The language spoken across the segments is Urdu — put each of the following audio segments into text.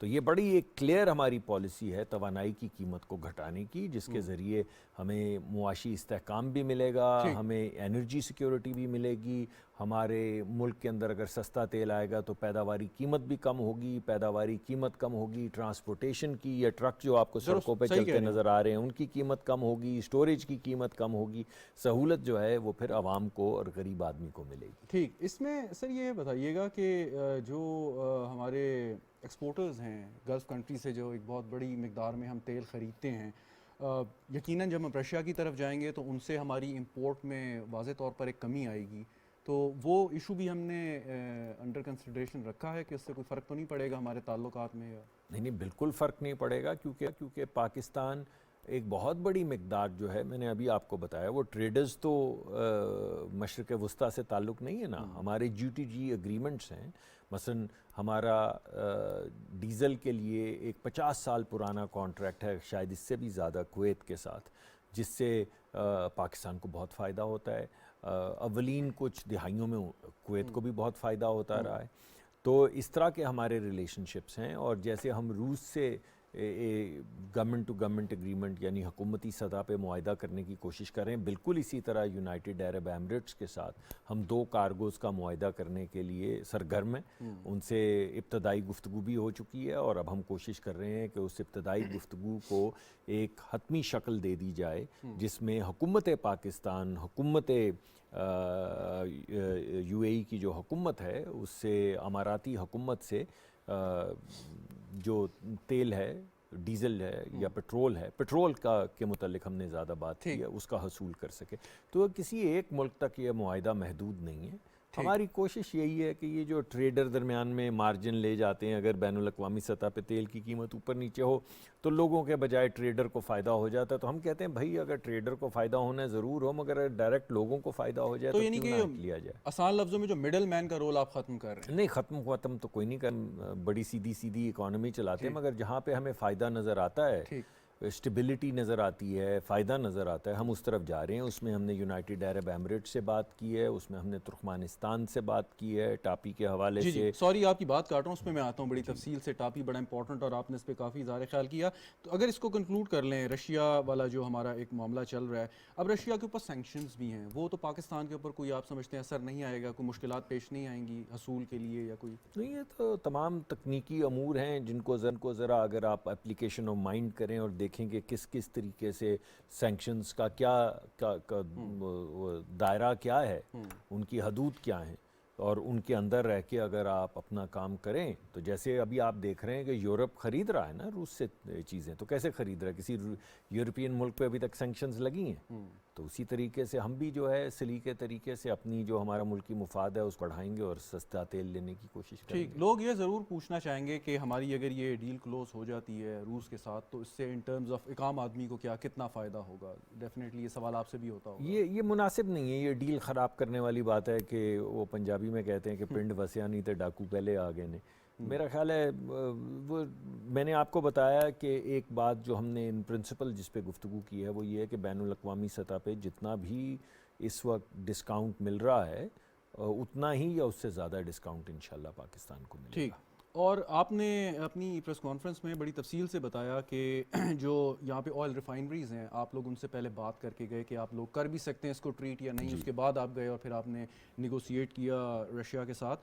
تو یہ بڑی ایک کلیئر ہماری پالیسی ہے توانائی کی قیمت کو گھٹانے کی، جس کے ذریعے ہمیں معاشی استحکام بھی ملے گا، ہمیں انرجی سیکیورٹی بھی ملے گی، ہمارے ملک کے اندر اگر سستا تیل آئے گا تو پیداواری قیمت بھی کم ہوگی، پیداواری قیمت کم ہوگی، ٹرانسپورٹیشن کی یا ٹرک جو آپ کو سڑکوں پہ چلتے نظر آ رہے ہیں ان کی قیمت کم ہوگی، اسٹوریج کی قیمت کم ہوگی، سہولت جو ہے وہ پھر عوام کو اور غریب آدمی کو ملے گی۔ ٹھیک، اس میں سر یہ بتائیے گا کہ جو ہمارے ایکسپورٹرز ہیں گلف کنٹری سے جو ایک بہت بڑی مقدار میں ہم تیل خریدتے ہیں، یقیناً جب ہم رشیا کی طرف جائیں گے تو ان سے ہماری امپورٹ میں واضح طور پر ایک کمی آئے گی، تو وہ ایشو بھی ہم نے انڈر کنسیڈریشن رکھا ہے کہ اس سے کوئی فرق تو نہیں پڑے گا ہمارے تعلقات میں؟ نہیں، بالکل فرق نہیں پڑے گا، کیونکہ پاکستان ایک بہت بڑی مقدار جو ہے، میں نے ابھی آپ کو بتایا، وہ ٹریڈرز تو مشرق وسطیٰ سے تعلق نہیں ہے نا، ہمارے GTG ایگریمنٹس ہیں۔ مثلا ہمارا ڈیزل کے لیے ایک 50 سال پرانا کانٹریکٹ ہے، شاید اس سے بھی زیادہ، کویت کے ساتھ، جس سے پاکستان کو بہت فائدہ ہوتا ہے۔ اولین کچھ دہائیوں میں کویت کو بھی بہت فائدہ ہوتا رہا ہے۔ تو اس طرح کے ہمارے ریلیشن شپس ہیں، اور جیسے ہم روس سے گورنمنٹ ٹو گورنمنٹ ایگریمنٹ یعنی حکومتی سطح پہ معاہدہ کرنے کی کوشش کر رہے ہیں، بالکل اسی طرح یونائٹڈ عرب ایمریٹس کے ساتھ ہم 2 کارگوز کا معاہدہ کرنے کے لیے سرگرم ہیں۔ ان سے ابتدائی گفتگو بھی ہو چکی ہے، اور اب ہم کوشش کر رہے ہیں کہ اس ابتدائی گفتگو کو ایک حتمی شکل دے دی جائے، جس میں حکومت پاکستان، حکومت UAE کی جو حکومت ہے اس سے، اماراتی حکومت سے جو تیل ہے، ڈیزل ہے یا پیٹرول کے متعلق ہم نے زیادہ بات کی ہے، اس کا حصول کر سکے۔ تو کسی ایک ملک تک یہ معاہدہ محدود نہیں ہے۔ ہماری کوشش یہی ہے کہ یہ جو ٹریڈر درمیان میں مارجن لے جاتے ہیں، اگر بین الاقوامی سطح پہ تیل کی قیمت اوپر نیچے ہو تو لوگوں کے بجائے ٹریڈر کو فائدہ ہو جاتا ہے، تو ہم کہتے ہیں بھائی اگر ٹریڈر کو فائدہ ہونا ہے ضرور ہو، مگر ڈائریکٹ لوگوں کو فائدہ ہو جائے تو یعنی کیوں نہ لیا جائے۔ آسان لفظوں میں جو مڈل مین کا رول آپ ختم کر رہے ہیں؟ نہیں، ختم تو کوئی نہیں کر، بڑی سیدھی اکانومی چلاتے ہیں، مگر جہاں پہ ہمیں فائدہ نظر آتا ہے، اسٹیبلٹی نظر آتی ہے، فائدہ نظر آتا ہے، ہم اس طرف جا رہے ہیں۔ اس میں ہم نے یونائٹڈ عرب ایمریٹ سے بات کی ہے، اس میں ہم نے ترکمانستان سے بات کی ہے، ٹاپی کے حوالے سے۔ سوری آپ کی بات کاٹ رہا ہوں، اس میں میں آتا ہوں بڑی تفصیل سے۔ ٹاپی بڑا امپورٹنٹ اور آپ نے اس پہ کافی اظہار خیال کیا۔ تو اگر اس کو کنکلوڈ کر لیں، رشیا والا جو ہمارا ایک معاملہ چل رہا ہے، اب رشیا کے اوپر سینکشنز بھی ہیں، وہ تو پاکستان کے اوپر کوئی آپ سمجھتے ہیں اثر نہیں آئے گا، کوئی مشکلات پیش نہیں آئیں گی حصول کے لیے یا کوئی؟ نہیں، یہ تو تمام تکنیکی امور ہیں جن کو ذرا اگر آپ اپلیکیشن آف مائنڈ کریں اور دیکھیں کہ کس طریقے سے سینکشنز کا کیا دائرہ کیا ہے، ان کی حدود کیا ہیں، اور ان کے اندر رہ کے اگر آپ اپنا کام کریں تو جیسے ابھی آپ دیکھ رہے ہیں کہ یورپ خرید رہا ہے نا روس سے چیزیں، تو کیسے خرید رہا ہے؟ کسی یورپین ملک پہ ابھی تک سینکشنز لگی ہیں، تو اسی طریقے سے ہم بھی جو ہے سلیقے طریقے سے اپنی جو ہمارا ملکی مفاد ہے اس بڑھائیں گے اور سستا تیل لینے کی کوشش کریں گے۔ لوگ یہ ضرور پوچھنا چاہیں گے کہ ہماری اگر یہ ڈیل کلوز ہو جاتی ہے روس کے ساتھ تو اس سے ان ٹرمز آف ایک عام آدمی کو کتنا فائدہ ہوگا؟ ڈیفینیٹلی یہ سوال آپ سے بھی ہوتا ہوگا۔ یہ مناسب نہیں ہے، یہ ڈیل خراب کرنے والی بات ہے کہ وہ پنجابی میں کہتے ہیں کہ پنڈ وسیا نہیں تو ڈاکو پہلے آ گئے نے۔ میرا خیال ہے وہ میں نے آپ کو بتایا کہ ایک بات جو ہم نے ان پرنسپل جس پہ گفتگو کی ہے وہ یہ ہے کہ بین الاقوامی سطح پہ جتنا بھی اس وقت ڈسکاؤنٹ مل رہا ہے اتنا ہی یا اس سے زیادہ ڈسکاؤنٹ انشاءاللہ پاکستان کو ملے گا۔ اور آپ نے اپنی پریس کانفرنس میں بڑی تفصیل سے بتایا کہ جو یہاں پہ آئل ریفائنریز ہیں، آپ لوگ ان سے پہلے بات کر کے گئے کہ آپ لوگ کر بھی سکتے ہیں اس کو ٹریٹ یا نہیں، اس کے بعد آپ گئے اور پھر آپ نے نیگوسیٹ کیا رشیا کے ساتھ۔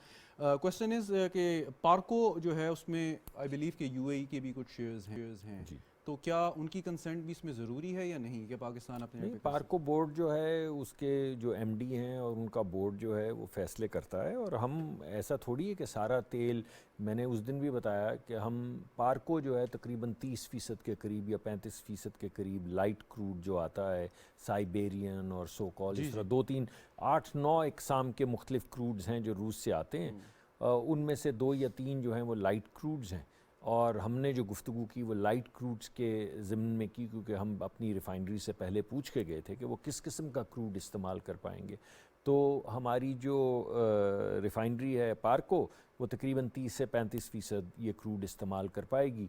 کویسچن از کہ پارکو جو ہے اس میں آئی بلیو کہ UAE کے بھی کچھ شیئرز ہیں، تو کیا ان کی کنسنٹ بھی اس میں ضروری ہے یا نہیں کہ پاکستان اپنے؟ نہیں، پارکو بورڈ جو ہے اس کے جو MD ہیں اور ان کا بورڈ جو ہے وہ فیصلے کرتا ہے، اور ہم ایسا تھوڑی ہے کہ سارا تیل، میں نے اس دن بھی بتایا کہ ہم پارکو جو ہے تقریباً 30% کے قریب یا 35% کے قریب لائٹ کروڈ جو آتا ہے، سائبیرین اور سوکال، اس طرح 8-9 اقسام کے مختلف کروڈز ہیں جو روس سے آتے ہیں، ان میں سے 2 یا 3 جو ہیں وہ لائٹ کروڈز ہیں، اور ہم نے جو گفتگو کی وہ لائٹ کروڈز کے ضمن میں کی، کیونکہ ہم اپنی ریفائنری سے پہلے پوچھ کے گئے تھے کہ وہ کس قسم کا کروڈ استعمال کر پائیں گے۔ تو ہماری جو ریفائنری ہے پارکو وہ تقریباً 30 سے 35% یہ کروڈ استعمال کر پائے گی،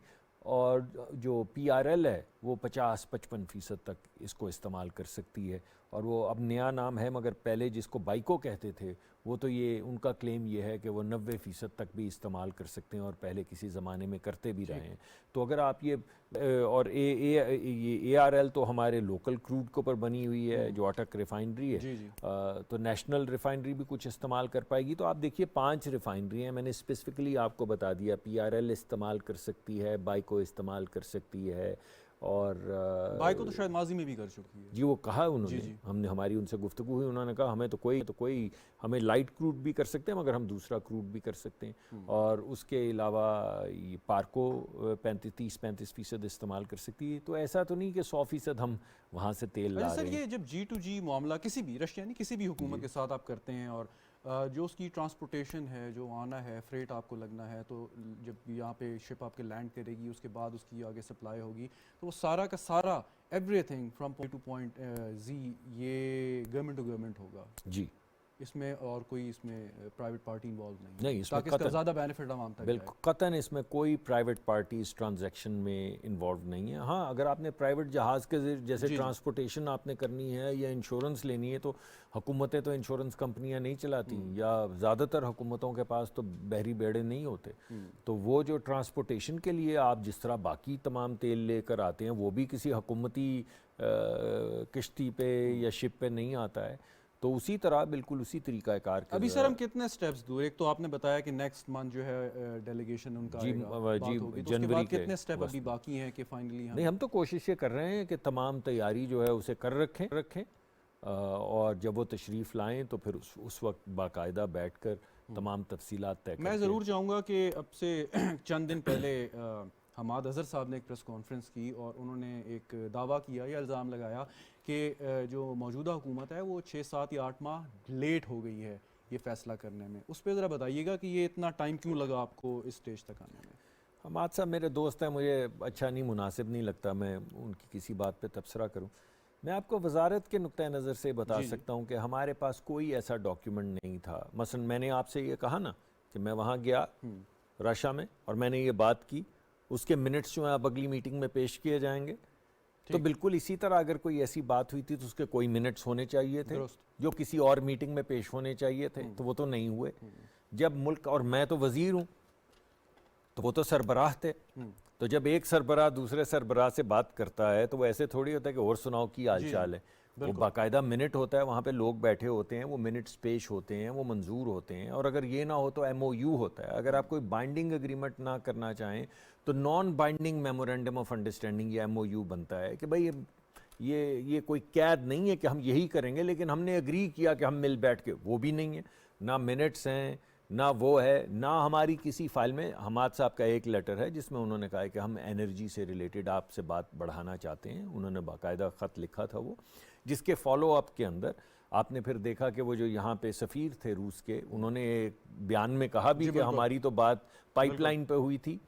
اور جو PRL ہے وہ 50-55% تک اس کو استعمال کر سکتی ہے. اور وہ اب نیا نام ہے, مگر پہلے جس کو بائیکو کہتے تھے وہ تو یہ ان کا کلیم یہ ہے کہ وہ 90% تک بھی استعمال کر سکتے ہیں اور پہلے کسی زمانے میں کرتے بھی رہے ہیں. تو اگر آپ یہ اور اے آر ایل تو ہمارے لوکل کروڈ کے اوپر بنی ہوئی ہے جو اٹک ریفائنری ہے, تو نیشنل ریفائنری بھی کچھ استعمال کر پائے گی. تو آپ دیکھیے 5 ریفائنری ہیں, میں نے اسپیسیفکلی آپ کو بتا دیا. پی آر ایل استعمال کر سکتی ہے, بائیکو استعمال کر سکتی ہے, اور بائیکو تو شاید ماضی میں بھی کر چکی ہے. جی وہ کہا انہوں نے, ہم نے ہماری ان سے گفتگو ہوئی, انہوں نے کہا ہمیں تو کوئی ہمیں لائٹ کروڈ بھی کر سکتے ہیں مگر ہم دوسرا کروڈ بھی کر سکتے ہیں. اور اس کے علاوہ یہ پارکو 30-35% استعمال کر سکتی ہے. تو ایسا تو نہیں کہ 100% ہم وہاں سے تیل لا رہے سر ہیں. یہ جب جی ٹو جی معاملہ کسی بھی رشیا یعنی کسی بھی حکومت کے ساتھ آپ کرتے ہیں, اور جو اس کی ٹرانسپورٹیشن ہے, جو آنا ہے, فریٹ آپ کو لگنا ہے, تو جب یہاں پہ شپ آپ کے لینڈ کرے گی اس کے بعد اس کی آگے سپلائی ہوگی, تو وہ سارا کا سارا everything from point to point زی یہ گورنمنٹ ٹو گورنمنٹ ہوگا. جی اس میں اور کوئی اس میں پرائیویٹ پارٹی انوالو نہیں, نہیں اس میں تاکہ اس کا زیادہ بینیفٹ عوام تک جائے. بالکل قطعاً اس میں کوئی پرائیویٹ پارٹی اس ٹرانزیکشن میں انوالو نہیں ہے. ہاں اگر آپ نے پرائیویٹ جہاز کے جیسے ٹرانسپورٹیشن آپ نے کرنی ہے یا انشورنس لینی ہے, تو حکومتیں تو انشورنس کمپنیاں نہیں چلاتی, یا زیادہ تر حکومتوں کے پاس تو بحری بیڑے نہیں ہوتے. تو وہ جو ٹرانسپورٹیشن کے لیے آپ جس طرح باقی تمام تیل لے کر آتے ہیں وہ بھی کسی حکومتی کشتی پہ یا شپ پہ نہیں آتا ہے. تو اسی طرح بالکل اسی طریقہ کار کے ابھی سر ہم کتنے سٹیپس دور, ایک تو آپ نے بتایا کہ نیکسٹ منتھ جو ہے ڈیلیگیشن ان کا آئے گا, بات ہوگی, تو اس کے بعد کتنے سٹیپ ابھی باقی ہیں کہ فائنلی نہیں ہم تو کوشش یہ کر رہے ہیں کہ تمام تیاری جو ہے اسے کر رکھیں, اور جب وہ تشریف لائیں تو پھر اس وقت باقاعدہ بیٹھ کر تمام تفصیلات طے کریں. میں ضرور چاہوں گا کہ اب سے چند دن پہلے حماد اظہر صاحب نے ایک پریس کانفرنس کی اور انہوں نے ایک دعویٰ کیا یا الزام لگایا کہ جو موجودہ حکومت ہے وہ 6, 7 یا 8 ماہ لیٹ ہو گئی ہے یہ فیصلہ کرنے میں. اس پہ ذرا بتائیے گا کہ یہ اتنا ٹائم کیوں لگا آپ کو اس سٹیج تک آنے میں. حماد صاحب میرے دوست ہیں, مجھے اچھا نہیں مناسب نہیں لگتا میں ان کی کسی بات پہ تبصرہ کروں. میں آپ کو وزارت کے نقطہ نظر سے بتا سکتا ہوں کہ ہمارے پاس کوئی ایسا ڈاکیومنٹ نہیں تھا. مثلا میں نے آپ سے یہ کہا نا کہ میں وہاں گیا رشا میں اور میں نے یہ بات کی, اس کے منٹس جو ہیں اب اگلی میٹنگ میں پیش کیے جائیں گے. تو بالکل اسی طرح اگر کوئی ایسی بات ہوئی تھی تو اس کے کوئی منٹس ہونے چاہیے تھے جو کسی اور میٹنگ میں پیش ہونے چاہیے تھے, تو وہ تو نہیں ہوئے. جب ملک, اور میں تو وزیر ہوں تو وہ تو سربراہ تھے, تو جب ایک سربراہ دوسرے سربراہ سے بات کرتا ہے تو وہ ایسے تھوڑی ہوتا ہے کہ اور سناؤ کی حال چال ہے. وہ باقاعدہ منٹ ہوتا ہے, وہاں پہ لوگ بیٹھے ہوتے ہیں, وہ منٹس پیش ہوتے ہیں, وہ منظور ہوتے ہیں. اور اگر یہ نہ ہو تو ایم او یو ہوتا ہے. اگر آپ کوئی بائنڈنگ اگریمنٹ نہ کرنا چاہیں تو naan binding memorandum of understanding یا ایم او یو بنتا ہے کہ بھائی یہ کوئی قید نہیں ہے کہ ہم یہی کریں گے, لیکن ہم نے اگری کیا کہ ہم مل بیٹھ کے, وہ بھی نہیں ہے. نہ منٹس ہیں, نہ وہ ہے, نہ ہماری کسی فائل میں. حماد صاحب کا ایک لیٹر ہے جس میں انہوں نے کہا ہے کہ ہم انرجی سے ریلیٹڈ آپ سے بات بڑھانا چاہتے ہیں. انہوں نے باقاعدہ خط لکھا تھا وہ, جس کے فالو اپ کے اندر آپ نے پھر دیکھا کہ وہ جو یہاں پہ سفیر تھے روس کے, انہوں نے ایک بیان میں کہا بھی کہ ہماری تو بات پائپ لائن پہ ہوئی تھی.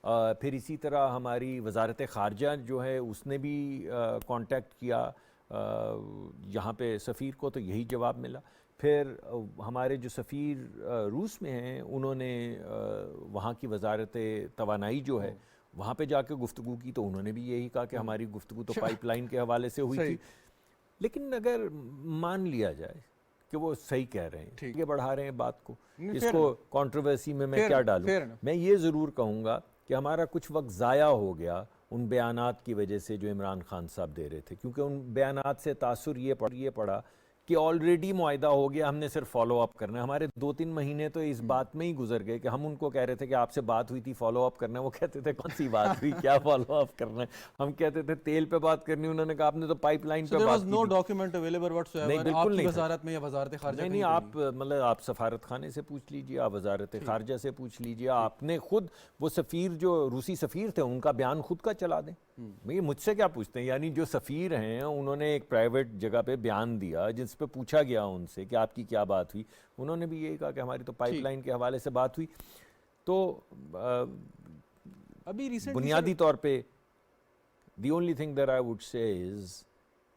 پھر اسی طرح ہماری وزارت خارجہ جو ہے اس نے بھی کانٹیکٹ کیا یہاں پہ سفیر کو, تو یہی جواب ملا. پھر ہمارے جو سفیر روس میں ہیں انہوں نے وہاں کی وزارت توانائی جو ہے وہاں پہ جا کے گفتگو کی, تو انہوں نے بھی یہی کہا کہ ہماری گفتگو تو پائپ لائن کے حوالے سے ہوئی تھی. لیکن اگر مان لیا جائے کہ وہ صحیح کہہ رہے ہیں, یہ بڑھا رہے ہیں بات کو, اس کو کنٹروورسی میں کیا ڈالوں. میں یہ ضرور کہوں گا کہ ہمارا کچھ وقت ضائع ہو گیا ان بیانات کی وجہ سے جو عمران خان صاحب دے رہے تھے, کیونکہ ان بیانات سے تاثر یہ پڑا کہ آلریڈی معاہدہ ہو گیا, ہم نے صرف فالو اپ کرنا ہے. ہمارے 2-3 مہینے تو اس بات میں ہی گزر گئے کہ ہم ان کو کہہ رہے تھے کہ آپ سے بات ہوئی تھی, فالو اپ کرنا ہے. وہ کہتے تھے کون سی بات ہوئی, کیا فالو اپ کرنا ہے. ہم کہتے تھے تیل پہ بات کرنی, انہوں نے کہا آپ نے تو پائپ لائن پہ بات کی. نو ڈاکیومنٹ اویلیبل وٹس ایور آپ کی وزارت میں یا وزارت خارجہ نہیں, آپ مطلب آپ سفارت خانے سے پوچھ لیجئے, آپ وزارت خارجہ سے پوچھ لیجئے, آپ نے خود وہ سفیر جو روسی سفیر تھے ان کا بیان خود کا چلا دیں. یہ مجھ سے کیا پوچھتے ہیں, یعنی جو سفیر ہیں انہوں نے ایک پرائیویٹ جگہ پہ بیان دیا جس پہ پوچھا گیا ان سے کہ آپ کی کیا بات ہوئی, انہوں نے بھی یہی کہا کہ ہماری تو پائپ لائن کے حوالے سے بات ہوئی. تو ابھی بنیادی طور پہ the only thing that I would say is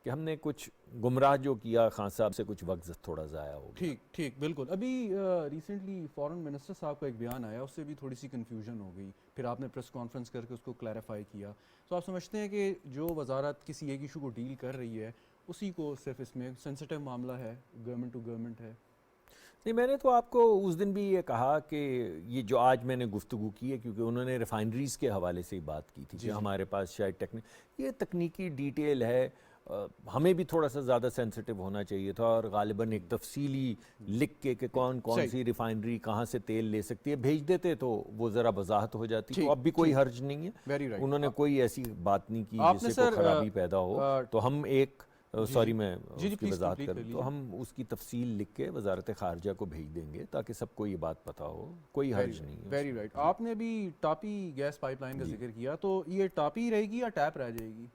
کہ ہم نے کچھ گمراہ جو کیا خان صاحب سے کچھ وقت تھوڑا ضائع ہو گیا. ٹھیک بالکل. ابھی ریسنٹلی فورن منسٹر صاحب کا ایک بیان آیا, اس سے بھی تھوڑی سی کنفیوژن ہو گئی, پھر آپ نے پریس کانفرنس کر کے اس کو کلیریفائی کیا. تو آپ سمجھتے ہیں کہ جو وزارت کسی ایک ایشو کو ڈیل کر رہی ہے اسی کو صرف اس میں سینسٹیو معاملہ ہے, گورنمنٹ ٹو گورنمنٹ ہے؟ نہیں, میں نے تو آپ کو اس دن بھی یہ کہا کہ یہ جو آج میں نے گفتگو کی ہے, کیونکہ انہوں نے ریفائنریز کے حوالے سے ہی بات کی تھی کہ ہمارے پاس شاید یہ تکنیکی ڈیٹیل ہے, ہمیں بھی تھوڑا سا زیادہ سینسٹیو ہونا چاہیے تھا, اور غالباً ایک تفصیلی لکھ کے کہ کون سی ریفائنری کہاں سے تیل لے سکتی ہے بھیج دیتے تو وہ ذرا وضاحت ہو جاتی. تو اب بھی کوئی حرج نہیں ہے, انہوں نے کوئی ایسی بات نہیں کی جس سے کوئی خرابی پیدا ہو. تو ہم ایک سوری میں اس کی وضاحت کروں تو ہم اس کی تفصیل لکھ کے وزارت خارجہ کو بھیج دیں گے تاکہ سب کو یہ بات پتہ ہو, کوئی حرج نہیں ہے. Very right. آپ نے بھی ٹاپی گیس پائپ لائن کا ذکر کیا, تو یہ ٹاپی رہے گی یا ٹیپ رہ جائے گی؟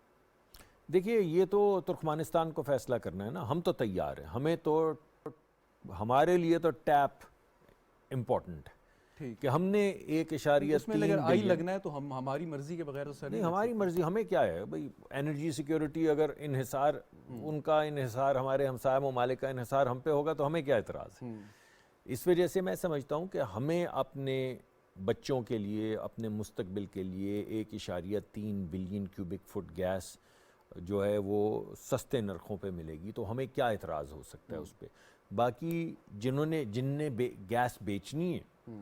دیکھیے, یہ تو ترکمانستان کو فیصلہ کرنا ہے نا, ہم تو تیار ہیں, ہمیں تو ہمارے لیے تو ٹیپ امپورٹنٹ ہے کہ ہم نے 1.3 آئی لگنا ہے تو ہم ہماری مرضی کے بغیر نہیں, ہماری مرضی, ہمیں کیا ہے بھائی, انرجی سیکیورٹی اگر انحصار ان کا انحصار ہمارے ہمسایہ ممالک کا انحصار ہم پہ ہوگا تو ہمیں کیا اعتراض ہے. اس وجہ سے میں سمجھتا ہوں کہ ہمیں اپنے بچوں کے لیے, اپنے مستقبل کے لیے 1.3 بلین کیوبک فٹ گیس جو ہے وہ سستے نرخوں پہ ملے گی, تو ہمیں کیا اعتراض ہو سکتا ہے اس پہ. باقی جن نے گیس بیچنی ہے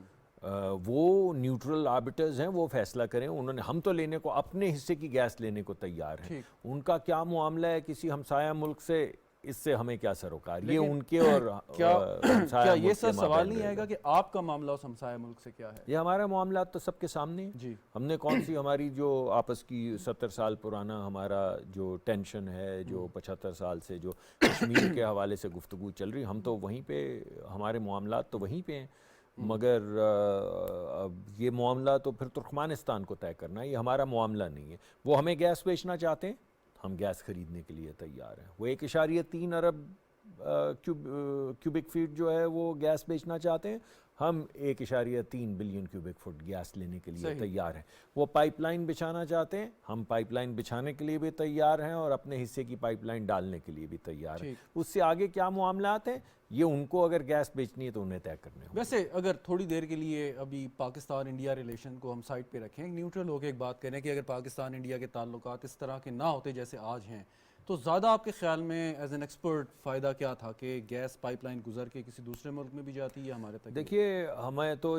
وہ نیوٹرل آربٹرز ہیں, وہ فیصلہ کریں. انہوں نے, ہم تو لینے کو اپنے حصے کی گیس لینے کو تیار ہیں, ان کا کیا معاملہ ہے کسی ہمسایہ ملک سے, اس سے ہمیں کیا سروکار. یہ ان کے اور کیا یہ سر سوال نہیں آئے گا کہ آپ کا معاملہ اس ہمسایہ ملک سے کیا ہے؟ یہ ہمارا معاملات تو سب کے سامنے ہیں. ہم نے کون سی ہماری جو آپس کی 70 سال پرانا ہمارا جو ٹینشن ہے, جو 75 سال سے جو کشمیر کے حوالے سے گفتگو چل رہی, ہم تو وہیں پہ, ہمارے معاملات تو وہیں پہ ہیں. مگر یہ معاملہ تو پھر ترکمانستان کو طے کرنا ہے, یہ ہمارا معاملہ نہیں ہے. وہ ہمیں گیس بیچنا چاہتے ہیں, ہم گیس خریدنے کے لیے تیار ہیں. وہ 1.3 ارب کیوبک فیٹ جو ہے وہ گیس بیچنا چاہتے ہیں, ہم 1.3 بلین کیوبک فٹ گیس لینے کے لیے تیار ہیں. وہ پائپ لائن بچھانا چاہتے ہیں, ہم پائپ لائن بچھانے کے لیے بھی تیار ہیں اور اپنے حصے کی پائپ لائن ڈالنے کے لیے بھی تیار ہیں. اس سے آگے کیا معاملات ہیں یہ ان کو اگر گیس بیچنی ہے تو انہیں طے کرنے ہوں. ویسے اگر تھوڑی دیر کے لیے ابھی پاکستان انڈیا ریلیشن کو ہم سائڈ پہ رکھیں, نیوٹرل ہو کے ایک بات کریں کہ اگر پاکستان انڈیا کے تعلقات اس طرح کے نہ ہوتے جیسے آج ہیں, تو زیادہ آپ کے خیال میں ایز این ایکسپرٹ فائدہ کیا تھا کہ گیس پائپ لائن گزر کے کسی دوسرے ملک میں بھی جاتی ہے ہمارے تک؟ دیکھیے, ہمیں تو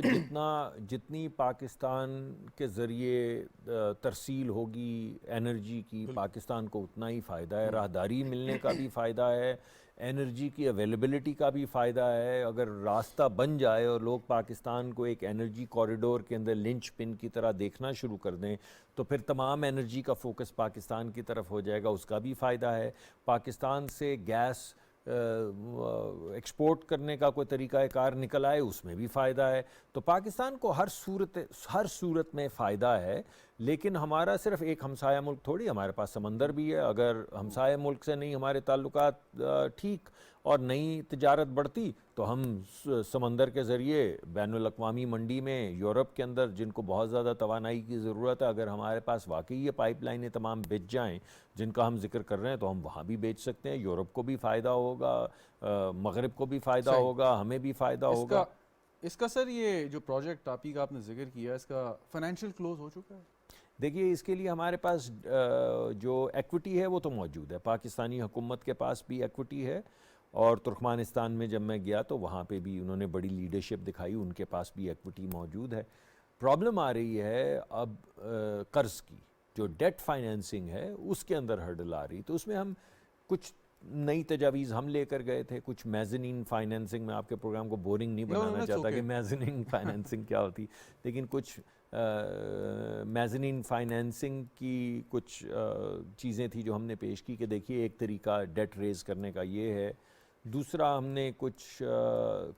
جتنی پاکستان کے ذریعے ترسیل ہوگی انرجی کی, پاکستان کو اتنا ہی فائدہ ہے. راہداری ملنے کا بھی فائدہ ہے, انرجی کی اویلیبلٹی کا بھی فائدہ ہے. اگر راستہ بن جائے اور لوگ پاکستان کو ایک انرجی کوریڈور کے اندر لنچ پن کی طرح دیکھنا شروع کر دیں تو پھر تمام انرجی کا فوکس پاکستان کی طرف ہو جائے گا, اس کا بھی فائدہ ہے. پاکستان سے گیس ایکسپورٹ کرنے کا کوئی طریقہ کار نکل آئے, اس میں بھی فائدہ ہے. تو پاکستان کو ہر صورت میں فائدہ ہے. لیکن ہمارا صرف ایک ہمسایہ ملک تھوڑی, ہمارے پاس سمندر بھی ہے. اگر ہمسایہ ملک سے نہیں ہمارے تعلقات ٹھیک اور نئی تجارت بڑھتی تو ہم سمندر کے ذریعے بین الاقوامی منڈی میں یورپ کے اندر, جن کو بہت زیادہ توانائی کی ضرورت ہے, اگر ہمارے پاس واقعی یہ پائپ لائنیں تمام بچ جائیں جن کا ہم ذکر کر رہے ہیں تو ہم وہاں بھی بیچ سکتے ہیں. یورپ کو بھی فائدہ ہوگا, مغرب کو بھی فائدہ ہوگا, ہمیں بھی فائدہ ہوگا. اس کا سر یہ جو پروجیکٹ ٹاپی کا آپ نے ذکر کیا, اس کا فائنینشیل کلوز ہو چکا ہے؟ دیکھیے, اس کے لیے ہمارے پاس جو ایکوٹی ہے وہ تو موجود ہے. پاکستانی حکومت کے پاس بھی ایکوٹی ہے, اور ترکمانستان میں جب میں گیا تو وہاں پہ بھی انہوں نے بڑی لیڈرشپ دکھائی, ان کے پاس بھی ایکوٹی موجود ہے. پرابلم آ رہی ہے اب قرض کی, جو ڈیٹ فائنینسنگ ہے اس کے اندر ہرڈل آ رہی. تو اس میں ہم کچھ نئی تجاویز ہم لے کر گئے تھے. کچھ میزنین فائنینسنگ, میں آپ کے پروگرام کو بورنگ نہیں بنانا چاہتا کہ میزنین فائنینسنگ کیا ہوتی, لیکن کچھ میزنین فائنینسنگ کی کچھ چیزیں تھیں جو ہم نے پیش کی کہ دیکھیے ایک طریقہ ڈیٹ ریز کرنے کا یہ ہے. دوسرا, ہم نے کچھ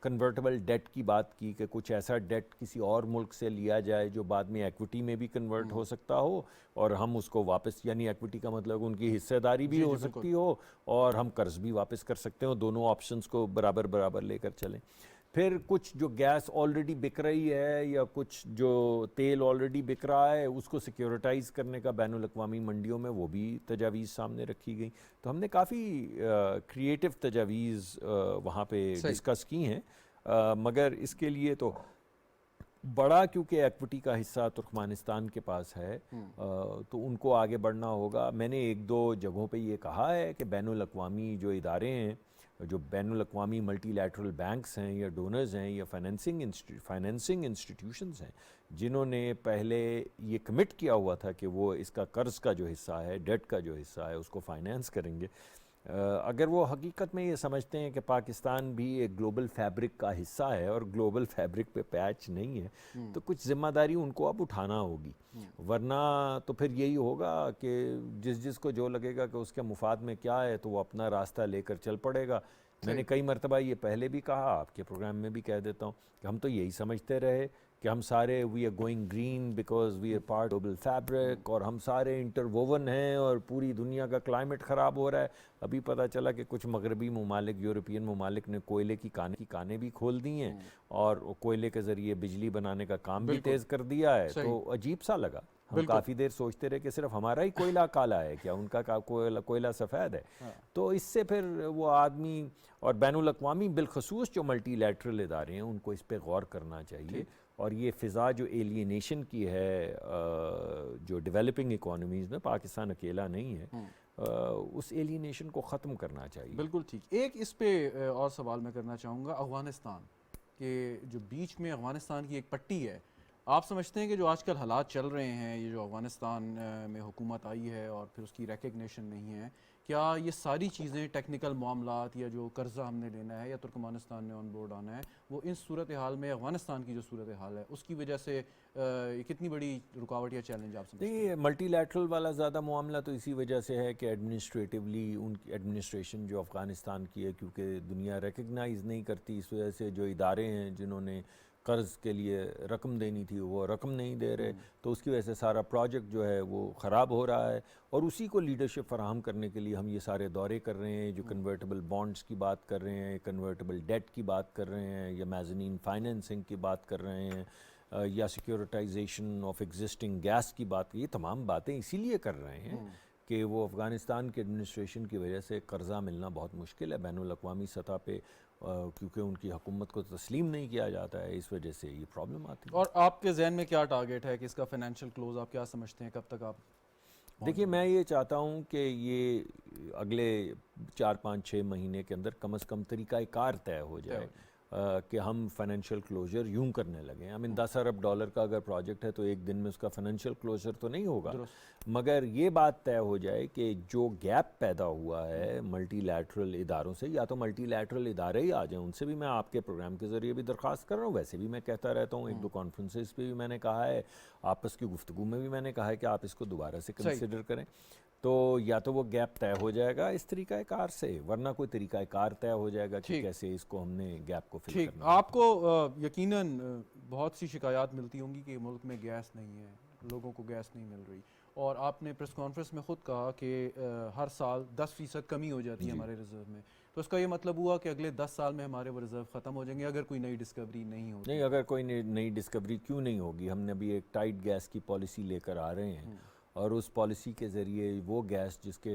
کنورٹیبل ڈیٹ کی بات کی کہ کچھ ایسا ڈیٹ کسی اور ملک سے لیا جائے جو بعد میں ایکوٹی میں بھی کنورٹ ہو سکتا ہو, اور ہم اس کو واپس, یعنی ایکوٹی کا مطلب ان کی حصہ داری بھی ہو سکتی ہو اور ہم قرض بھی واپس کر سکتے ہو. دونوں آپشنز کو برابر برابر لے کر چلیں. پھر کچھ جو گیس آلریڈی بک رہی ہے یا کچھ جو تیل آلریڈی بک رہا ہے اس کو سیکیورٹائز کرنے کا بین الاقوامی منڈیوں میں وہ بھی تجاویز سامنے رکھی گئی. تو ہم نے کافی کریٹو تجاویز وہاں پہ ڈسکس کی ہیں, مگر اس کے لیے تو بڑا کیونکہ ایکوٹی کا حصہ ترکمانستان کے پاس ہے تو ان کو آگے بڑھنا ہوگا. میں نے ایک دو جگہوں پہ یہ کہا ہے کہ بین الاقوامی جو ادارے ہیں, جو بین الاقوامی ملٹی لیٹرل بینکس ہیں یا ڈونرز ہیں یا فائنینسنگ انسٹیٹیوشنز ہیں, جنہوں نے پہلے یہ کمٹ کیا ہوا تھا کہ وہ اس کا قرض کا جو حصہ ہے, ڈیٹ کا جو حصہ ہے اس کو فائنینس کریں گے, اگر وہ حقیقت میں یہ سمجھتے ہیں کہ پاکستان بھی ایک گلوبل فیبرک کا حصہ ہے اور گلوبل فیبرک پہ پیچ نہیں ہے, تو کچھ ذمہ داری ان کو اب اٹھانا ہوگی. ورنہ تو پھر یہی ہوگا کہ جس کو جو لگے گا کہ اس کے مفاد میں کیا ہے تو وہ اپنا راستہ لے کر چل پڑے گا. میں نے کئی مرتبہ یہ پہلے بھی کہا, آپ کے پروگرام میں بھی کہہ دیتا ہوں کہ ہم تو یہی سمجھتے رہے کہ ہم سارے we are going green because we are part global fabric, اور ہم سارے انٹر ووون ہیں اور پوری دنیا کا کلائمیٹ خراب ہو رہا ہے. ابھی پتہ چلا کہ کچھ مغربی ممالک, یورپین ممالک نے کوئلے کی کانیں بھی کھول دی ہیں اور کوئلے کے ذریعے بجلی بنانے کا کام بھی تیز کر دیا ہے. تو عجیب سا لگا, ہم کافی دیر سوچتے رہے کہ صرف ہمارا ہی کوئلہ کالا ہے کیا, ان کا کوئلہ سفید ہے. تو اس سے پھر وہ آدمی اور بین الاقوامی بالخصوص جو ملٹی لیٹرل ادارے ہیں ان کو اس پہ غور کرنا چاہیے. اور یہ فضا جو ایلینیشن کی ہے جو ڈیولپنگ اکانومیز میں, پاکستان اکیلا نہیں ہے, اس ایلینیشن کو ختم کرنا چاہیے. بالکل ٹھیک. ایک اس پہ اور سوال میں کرنا چاہوں گا, افغانستان کے جو بیچ میں افغانستان کی ایک پٹی ہے, آپ سمجھتے ہیں کہ جو آج کل حالات چل رہے ہیں, یہ جو افغانستان میں حکومت آئی ہے اور پھر اس کی ریکگنیشن نہیں ہے, کیا یہ ساری چیزیں ٹیکنیکل معاملات یا جو قرضہ ہم نے لینا ہے یا ترکمانستان نے آن بورڈ آنا ہے, وہ ان صورتحال میں افغانستان کی جو صورتحال ہے اس کی وجہ سے کتنی بڑی رکاوٹ یا چیلنج آپ سمجھتے ہیں؟ نہیں, ملٹی لیٹرل والا زیادہ معاملہ تو اسی وجہ سے ہے کہ ایڈمنسٹریٹیولی ان کی ایڈمنسٹریشن جو افغانستان کی ہے, کیونکہ دنیا ریکگنائز نہیں کرتی, اس وجہ سے جو ادارے ہیں جنہوں نے قرض کے لیے رقم دینی تھی وہ رقم نہیں دے رہے, تو اس کی وجہ سے سارا پروجیکٹ جو ہے وہ خراب ہو رہا ہے. اور اسی کو لیڈرشپ فراہم کرنے کے لیے ہم یہ سارے دورے کر رہے ہیں, جو کنورٹیبل بانڈز کی بات کر رہے ہیں, کنورٹیبل ڈیٹ کی بات کر رہے ہیں, یا میزنین فائنینسنگ کی بات کر رہے ہیں, یا سیکیورٹائزیشن آف ایگزسٹنگ گیس کی بات. یہ تمام باتیں اسی لیے کر رہے ہیں کہ وہ افغانستان کے ایڈمنسٹریشن کی وجہ سے قرضہ ملنا بہت مشکل ہے بین الاقوامی سطح پہ, کیونکہ ان کی حکومت کو تسلیم نہیں کیا جاتا ہے, اس وجہ سے یہ پرابلم آتی ہے. اور آپ کے ذہن میں کیا ٹارگیٹ ہے کہ اس کا فائنینشیل کلوز آپ کیا سمجھتے ہیں, کب تک آپ؟ دیکھیے, میں یہ چاہتا ہوں کہ یہ اگلے 4-5-6 مہینے کے اندر کم از کم طریقہ کار طے ہو جائے کہ ہم فائنینشیل کلوزر یوں کرنے لگیں. $10 ارب کا اگر پروجیکٹ ہے تو ایک دن میں اس کا فائنینشیل کلوزر تو نہیں ہوگا, مگر یہ بات طے ہو جائے کہ جو گیپ پیدا ہوا ہے ملٹی لیٹرل اداروں سے, یا تو ملٹی لیٹرل ادارے ہی آ جائیں, ان سے بھی میں آپ کے پروگرام کے ذریعے بھی درخواست کر رہا ہوں, ویسے بھی میں کہتا رہتا ہوں, 1-2 کانفرنسز پہ بھی میں نے کہا ہے, آپس کی گفتگو میں بھی میں نے کہا ہے کہ آپ اس کو دوبارہ سے کنسیڈر کریں. تو یا تو وہ گیپ طے ہو جائے گا اس طریقہ کار سے, ورنہ کوئی طریقہ کار طے ہو جائے گا کہ کیسے اس کو ہم نے گیپ کو فل کرنا ہے. آپ کو یقیناً بہت سی شکایات ملتی ہوں گی کہ ملک میں گیس نہیں ہے, لوگوں کو گیس نہیں مل رہی, اور آپ نے پریس کانفرنس میں خود کہا کہ ہر سال 10% کمی ہو جاتی ہے ہمارے ریزرو میں, تو اس کا یہ مطلب ہوا کہ اگلے 10 سال میں ہمارے وہ ریزرو ختم ہو جائیں گے اگر کوئی نئی ڈسکوری نہیں ہوتی. نہیں, اگر کوئی نئی ڈسکوری کیوں نہیں ہوگی, ہم نے ابھی ایک ٹائٹ گیس کی پالیسی لے کر آ رہے ہیں, اور اس پالیسی کے ذریعے وہ گیس جس کے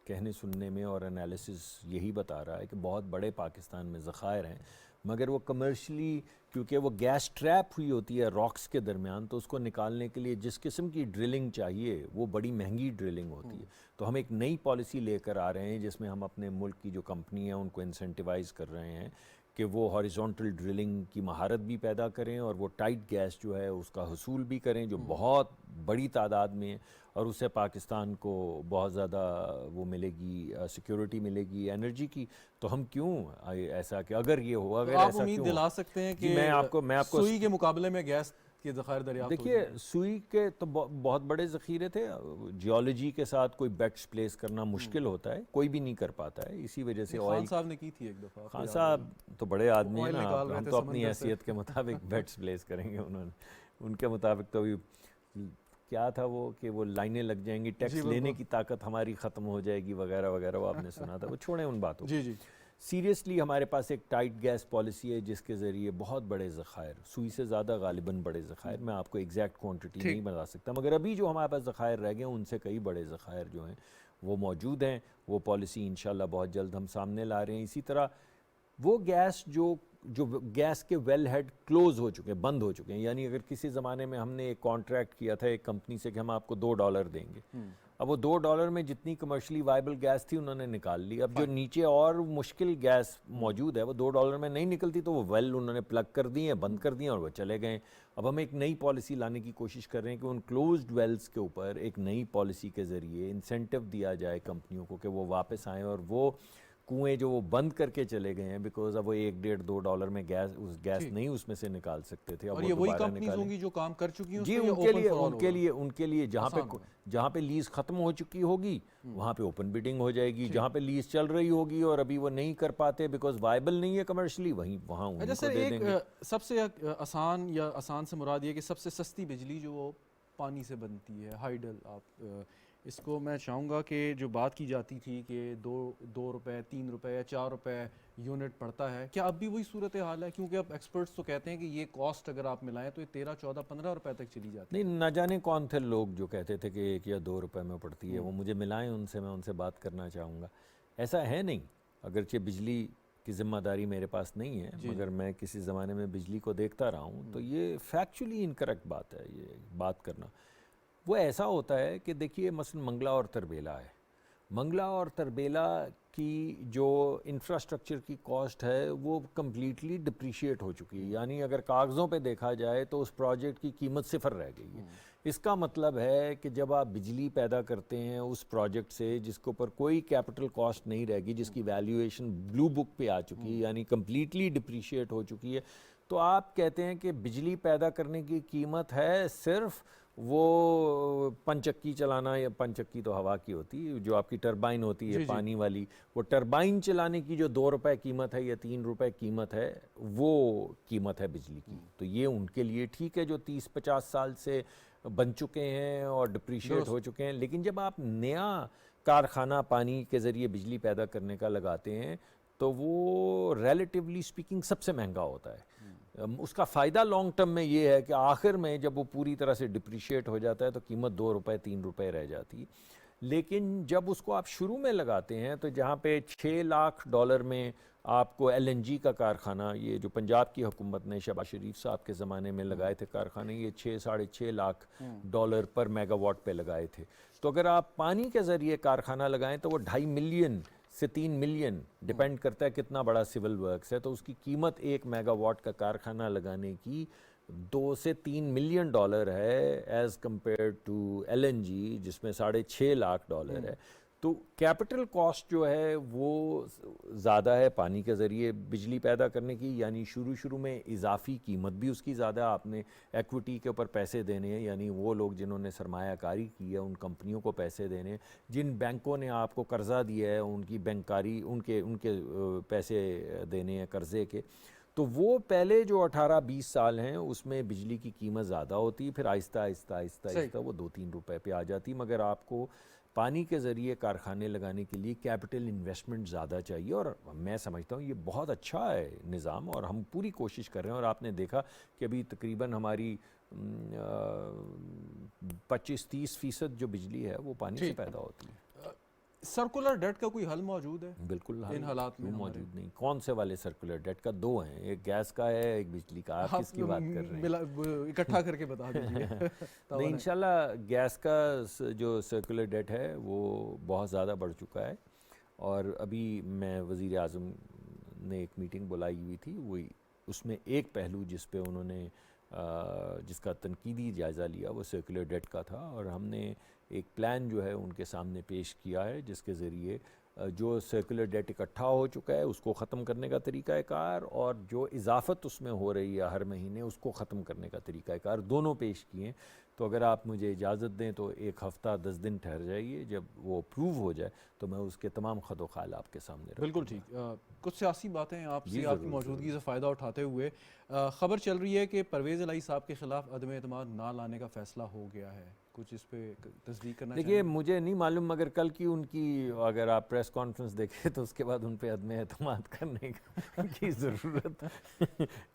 کہنے سننے میں اور انالیسس یہی بتا رہا ہے کہ بہت بڑے پاکستان میں ذخائر ہیں, مگر وہ کمرشلی کیونکہ وہ گیس ٹریپ ہوئی ہوتی ہے راکس کے درمیان, تو اس کو نکالنے کے لیے جس قسم کی ڈرلنگ چاہیے وہ بڑی مہنگی ڈرلنگ ہوتی ہے. تو ہم ایک نئی پالیسی لے کر آ رہے ہیں جس میں ہم اپنے ملک کی جو کمپنی ہیں ان کو انسینٹیوائز کر رہے ہیں کہ وہ ہاریزونٹل ڈرلنگ کی مہارت بھی پیدا کریں اور وہ ٹائٹ گیس جو ہے اس کا حصول بھی کریں, جو بہت بڑی تعداد میں, اور اس سے پاکستان کو بہت زیادہ وہ ملے گی, سیکیورٹی ملے گی انرجی کی. تو ہم کیوں ایسا کہ اگر یہ ہوا, اگر آپ ایسا امید کیوں دلا سکتے ہیں کہ میں آپ کو سوئی کے مقابلے میں گیس کے ذخائر دریافت؟ دیکھیے, سوئی کے تو بہت بڑے ذخیرے تھے, جیولوجی کے ساتھ کوئی بیٹس پلیس کرنا مشکل ہوتا ہے, کوئی بھی نہیں کر پاتا ہے, اسی وجہ سے خان صاحب نے کی تھی ایک دفعہ. خان صاحب تو بڑے آدمی ہیں نا, ہم تو اپنی حیثیت کے مطابق بیٹس پلیس کریں گے, انہوں نے ان کے مطابق تو کیا تھا وہ کہ وہ لائنیں لگ جائیں گی, ٹیکس لینے کی طاقت ہماری ختم ہو جائے گی وغیرہ وغیرہ, وہ آپ نے سنا تھا, وہ چھوڑیں ان باتوں. جی. سیریسلی ہمارے پاس ایک ٹائٹ گیس پالیسی ہے جس کے ذریعے بہت بڑے ذخائر، سوئی سے زیادہ غالباً بڑے ذخائر، میں آپ کو ایگزیکٹ کوانٹٹی نہیں بتا سکتا، مگر ابھی جو ہمارے پاس ذخائر رہ گئے ہیں ان سے کئی بڑے ذخائر جو ہیں وہ موجود ہیں. وہ پالیسی انشاءاللہ بہت جلد ہم سامنے لا رہے ہیں. اسی طرح وہ گیس جو گیس کے ویل ہیڈ کلوز ہو چکے ہیں، بند ہو چکے ہیں، یعنی اگر کسی زمانے میں ہم نے ایک کانٹریکٹ کیا تھا ایک کمپنی سے کہ ہم آپ کو $2 دیں گے، اب وہ $2 میں جتنی کمرشلی وائبل گیس تھی انہوں نے نکال لی. اب جو نیچے اور مشکل گیس موجود ہے وہ $2 میں نہیں نکلتی، تو وہ ویل انہوں نے پلگ کر دی ہیں، بند کر دی ہیں اور وہ چلے گئے. اب ہم ایک نئی پالیسی لانے کی کوشش کر رہے ہیں کہ ان کلوزڈ ویلز کے اوپر ایک نئی پالیسی کے ذریعے انسینٹیو دیا جائے کمپنیوں کو کہ وہ واپس آئیں، اور وہ کنویں جو وہ بند کر کے چلے گئے ہیں بیکاز اب وہ $1-2 میں گیس نہیں اس میں سے نکال سکتے تھے. اور یہ وہی کمپنیز ہوں گی جو کام کر چکی ہیں؟ جی ان کے لیے جہاں پہ لیز ختم ہو چکی ہوگی وہاں پہ اوپن بیڈنگ ہو جائے گی، جہاں پہ لیز چل رہی ہوگی اور ابھی وہ نہیں کر پاتے بیکاز وائبل نہیں ہے کمرشلی، وہاں ان کو دے دیں گے. سب سے آسان، یا آسان سے مراد یہ کہ سب سے سستی بجلی جو وہ پانی سے بنتی ہے، ہائیڈل، آپ اس کو میں چاہوں گا کہ جو بات کی جاتی تھی کہ دو روپے، 3 روپے یا 4 روپے یونٹ پڑتا ہے، کیا اب بھی وہی صورتحال ہے؟ کیونکہ اب ایکسپرٹس تو کہتے ہیں کہ یہ کاسٹ اگر آپ ملائیں تو یہ 13, 14, 15 روپے تک چلی جاتی ہے. نہیں، نہ جانے کون تھے لوگ جو کہتے تھے کہ 1 یا 2 روپے میں پڑتی ہے، وہ مجھے ملائیں ان سے، میں ان سے بات کرنا چاہوں گا. ایسا ہے نہیں، اگرچہ بجلی کی ذمہ داری میرے پاس نہیں ہے مگر میں کسی زمانے میں بجلی کو دیکھتا رہا ہوں، تو یہ فیکچولی انکریکٹ بات ہے یہ بات کرنا. وہ ایسا ہوتا ہے کہ دیکھیے مثلا منگلا اور تربیلا ہے، منگلا اور تربیلا کی جو انفراسٹرکچر کی کاسٹ ہے وہ کمپلیٹلی ڈپریشیٹ ہو چکی ہے، یعنی اگر کاغذوں پہ دیکھا جائے تو اس پروجیکٹ کی قیمت 0 رہ گئی ہے. اس کا مطلب ہے کہ جب آپ بجلی پیدا کرتے ہیں اس پروجیکٹ سے جس کے اوپر کوئی کیپٹل کاسٹ نہیں رہ گی، جس کی ویلیویشن بلو بک پہ آ چکی ہے، یعنی کمپلیٹلی ڈپریشیٹ ہو چکی ہے، تو آپ کہتے ہیں کہ بجلی پیدا کرنے کی قیمت ہے صرف وہ پنچکی چلانا، یا پنچکی تو ہوا کی ہوتی ہے، جو آپ کی ٹربائن ہوتی ہے پانی والی، وہ ٹربائن چلانے کی جو 2 روپے قیمت ہے یا 3 روپے قیمت ہے وہ قیمت ہے بجلی کی. تو یہ ان کے لیے ٹھیک ہے جو 30-50 سال سے بن چکے ہیں اور ڈپریشیٹ ہو چکے ہیں. لیکن جب آپ نیا کارخانہ پانی کے ذریعے بجلی پیدا کرنے کا لگاتے ہیں تو وہ ریلیٹیولی سپیکنگ سب سے مہنگا ہوتا ہے. اس کا فائدہ لانگ ٹرم میں یہ ہے کہ آخر میں جب وہ پوری طرح سے ڈپریشیٹ ہو جاتا ہے تو قیمت 2 روپے 3 روپے رہ جاتی. لیکن جب اس کو آپ شروع میں لگاتے ہیں تو جہاں پہ $6 لاکھ میں آپ کو LNG کا کارخانہ، یہ جو پنجاب کی حکومت نے شہباز شریف صاحب کے زمانے میں لگائے تھے کارخانے، یہ $6-6.5 لاکھ پر میگا واٹ پہ لگائے تھے. تو اگر آپ پانی کے ذریعے کارخانہ لگائیں تو وہ 2.5 ملین سے 3 ملین ڈیپینڈ کرتا ہے کتنا بڑا سول ورکس ہے، تو اس کی قیمت 1 میگا واٹ کا کارخانہ لگانے کی $2 سے 3 ملین ہے ایز کمپیئر ٹو LNG جس میں $6.5 لاکھ ہے. تو کیپٹل کاسٹ جو ہے وہ زیادہ ہے پانی کے ذریعے بجلی پیدا کرنے کی، یعنی شروع میں اضافی قیمت بھی اس کی زیادہ، آپ نے ایکویٹی کے اوپر پیسے دینے ہیں، یعنی وہ لوگ جنہوں نے سرمایہ کاری کی ہے ان کمپنیوں کو پیسے دینے ہیں، جن بینکوں نے آپ کو قرضہ دیا ہے ان کی بینکاری، ان کے پیسے دینے ہیں قرضے کے. تو وہ پہلے جو 18-20 سال ہیں اس میں بجلی کی قیمت زیادہ ہوتی، پھر آہستہ آہستہ وہ 2-3 روپے پہ آ جاتی. مگر آپ کو پانی کے ذریعے کارخانے لگانے کے لیے کیپٹل انویسٹمنٹ زیادہ چاہیے، اور میں سمجھتا ہوں یہ بہت اچھا ہے نظام، اور ہم پوری کوشش کر رہے ہیں. اور آپ نے دیکھا کہ ابھی تقریباً ہماری 25-30% جو بجلی ہے وہ پانی سے پیدا ہوتی ہے. سرکولر ڈیٹ کا کوئی حل موجود ہے بالکل ان حالات میں؟ موجود نہیں. کون سے والے سرکولر ڈیٹ کا؟ 2 ہیں، ایک گیس کا ہے ایک بجلی کا. آپ کس کی بات کر رہے ہیں؟ اکٹھا کر کے بتا دیجیے. نہیں، انشاءاللہ گیس کا جو سرکولر ڈیٹ ہے وہ بہت زیادہ بڑھ چکا ہے، اور ابھی میں وزیر اعظم نے ایک میٹنگ بلائی ہوئی تھی، وہی اس میں ایک پہلو جس پہ انہوں نے جس کا تنقیدی جائزہ لیا وہ سرکولر ڈیٹ کا تھا. اور ہم نے ایک پلان جو ہے ان کے سامنے پیش کیا ہے جس کے ذریعے جو سرکولر ڈیٹ اکٹھا ہو چکا ہے اس کو ختم کرنے کا طریقہ کار، اور جو اضافت اس میں ہو رہی ہے ہر مہینے اس کو ختم کرنے کا طریقہ کار، دونوں پیش کیے ہیں. تو اگر آپ مجھے اجازت دیں تو 1 ہفتہ 10 دن ٹھہر جائیے، جب وہ اپروو ہو جائے تو میں اس کے تمام خد و خال آپ کے سامنے رکھوں. بالکل ٹھیک. کچھ سیاسی باتیں آپ سے آپ کی موجودگی سے فائدہ اٹھاتے ہوئے خبر چل رہی ہے کہ پرویز الہی صاحب کے خلاف عدم اعتماد نہ لانے کا فیصلہ ہو گیا ہے. کچھ اس پہ تصدیق کرنا دیکھیے مجھے نہیں معلوم، مگر کل کی ان کی اگر آپ پریس کانفرنس دیکھیں تو اس کے بعد ان پہ عدم اعتماد کرنے کی ضرورت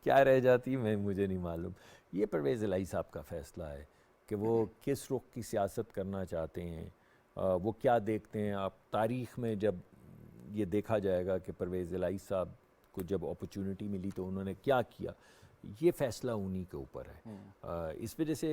کیا رہ جاتی مجھے نہیں معلوم. یہ پرویز الہی صاحب کا فیصلہ ہے کہ وہ کس رخ کی سیاست کرنا چاہتے ہیں، وہ کیا دیکھتے ہیں. آپ تاریخ میں جب یہ دیکھا جائے گا کہ پرویز الہی صاحب کو جب اپرچونٹی ملی تو انہوں نے کیا کیا، یہ فیصلہ انہی کے اوپر ہے. اس وجہ سے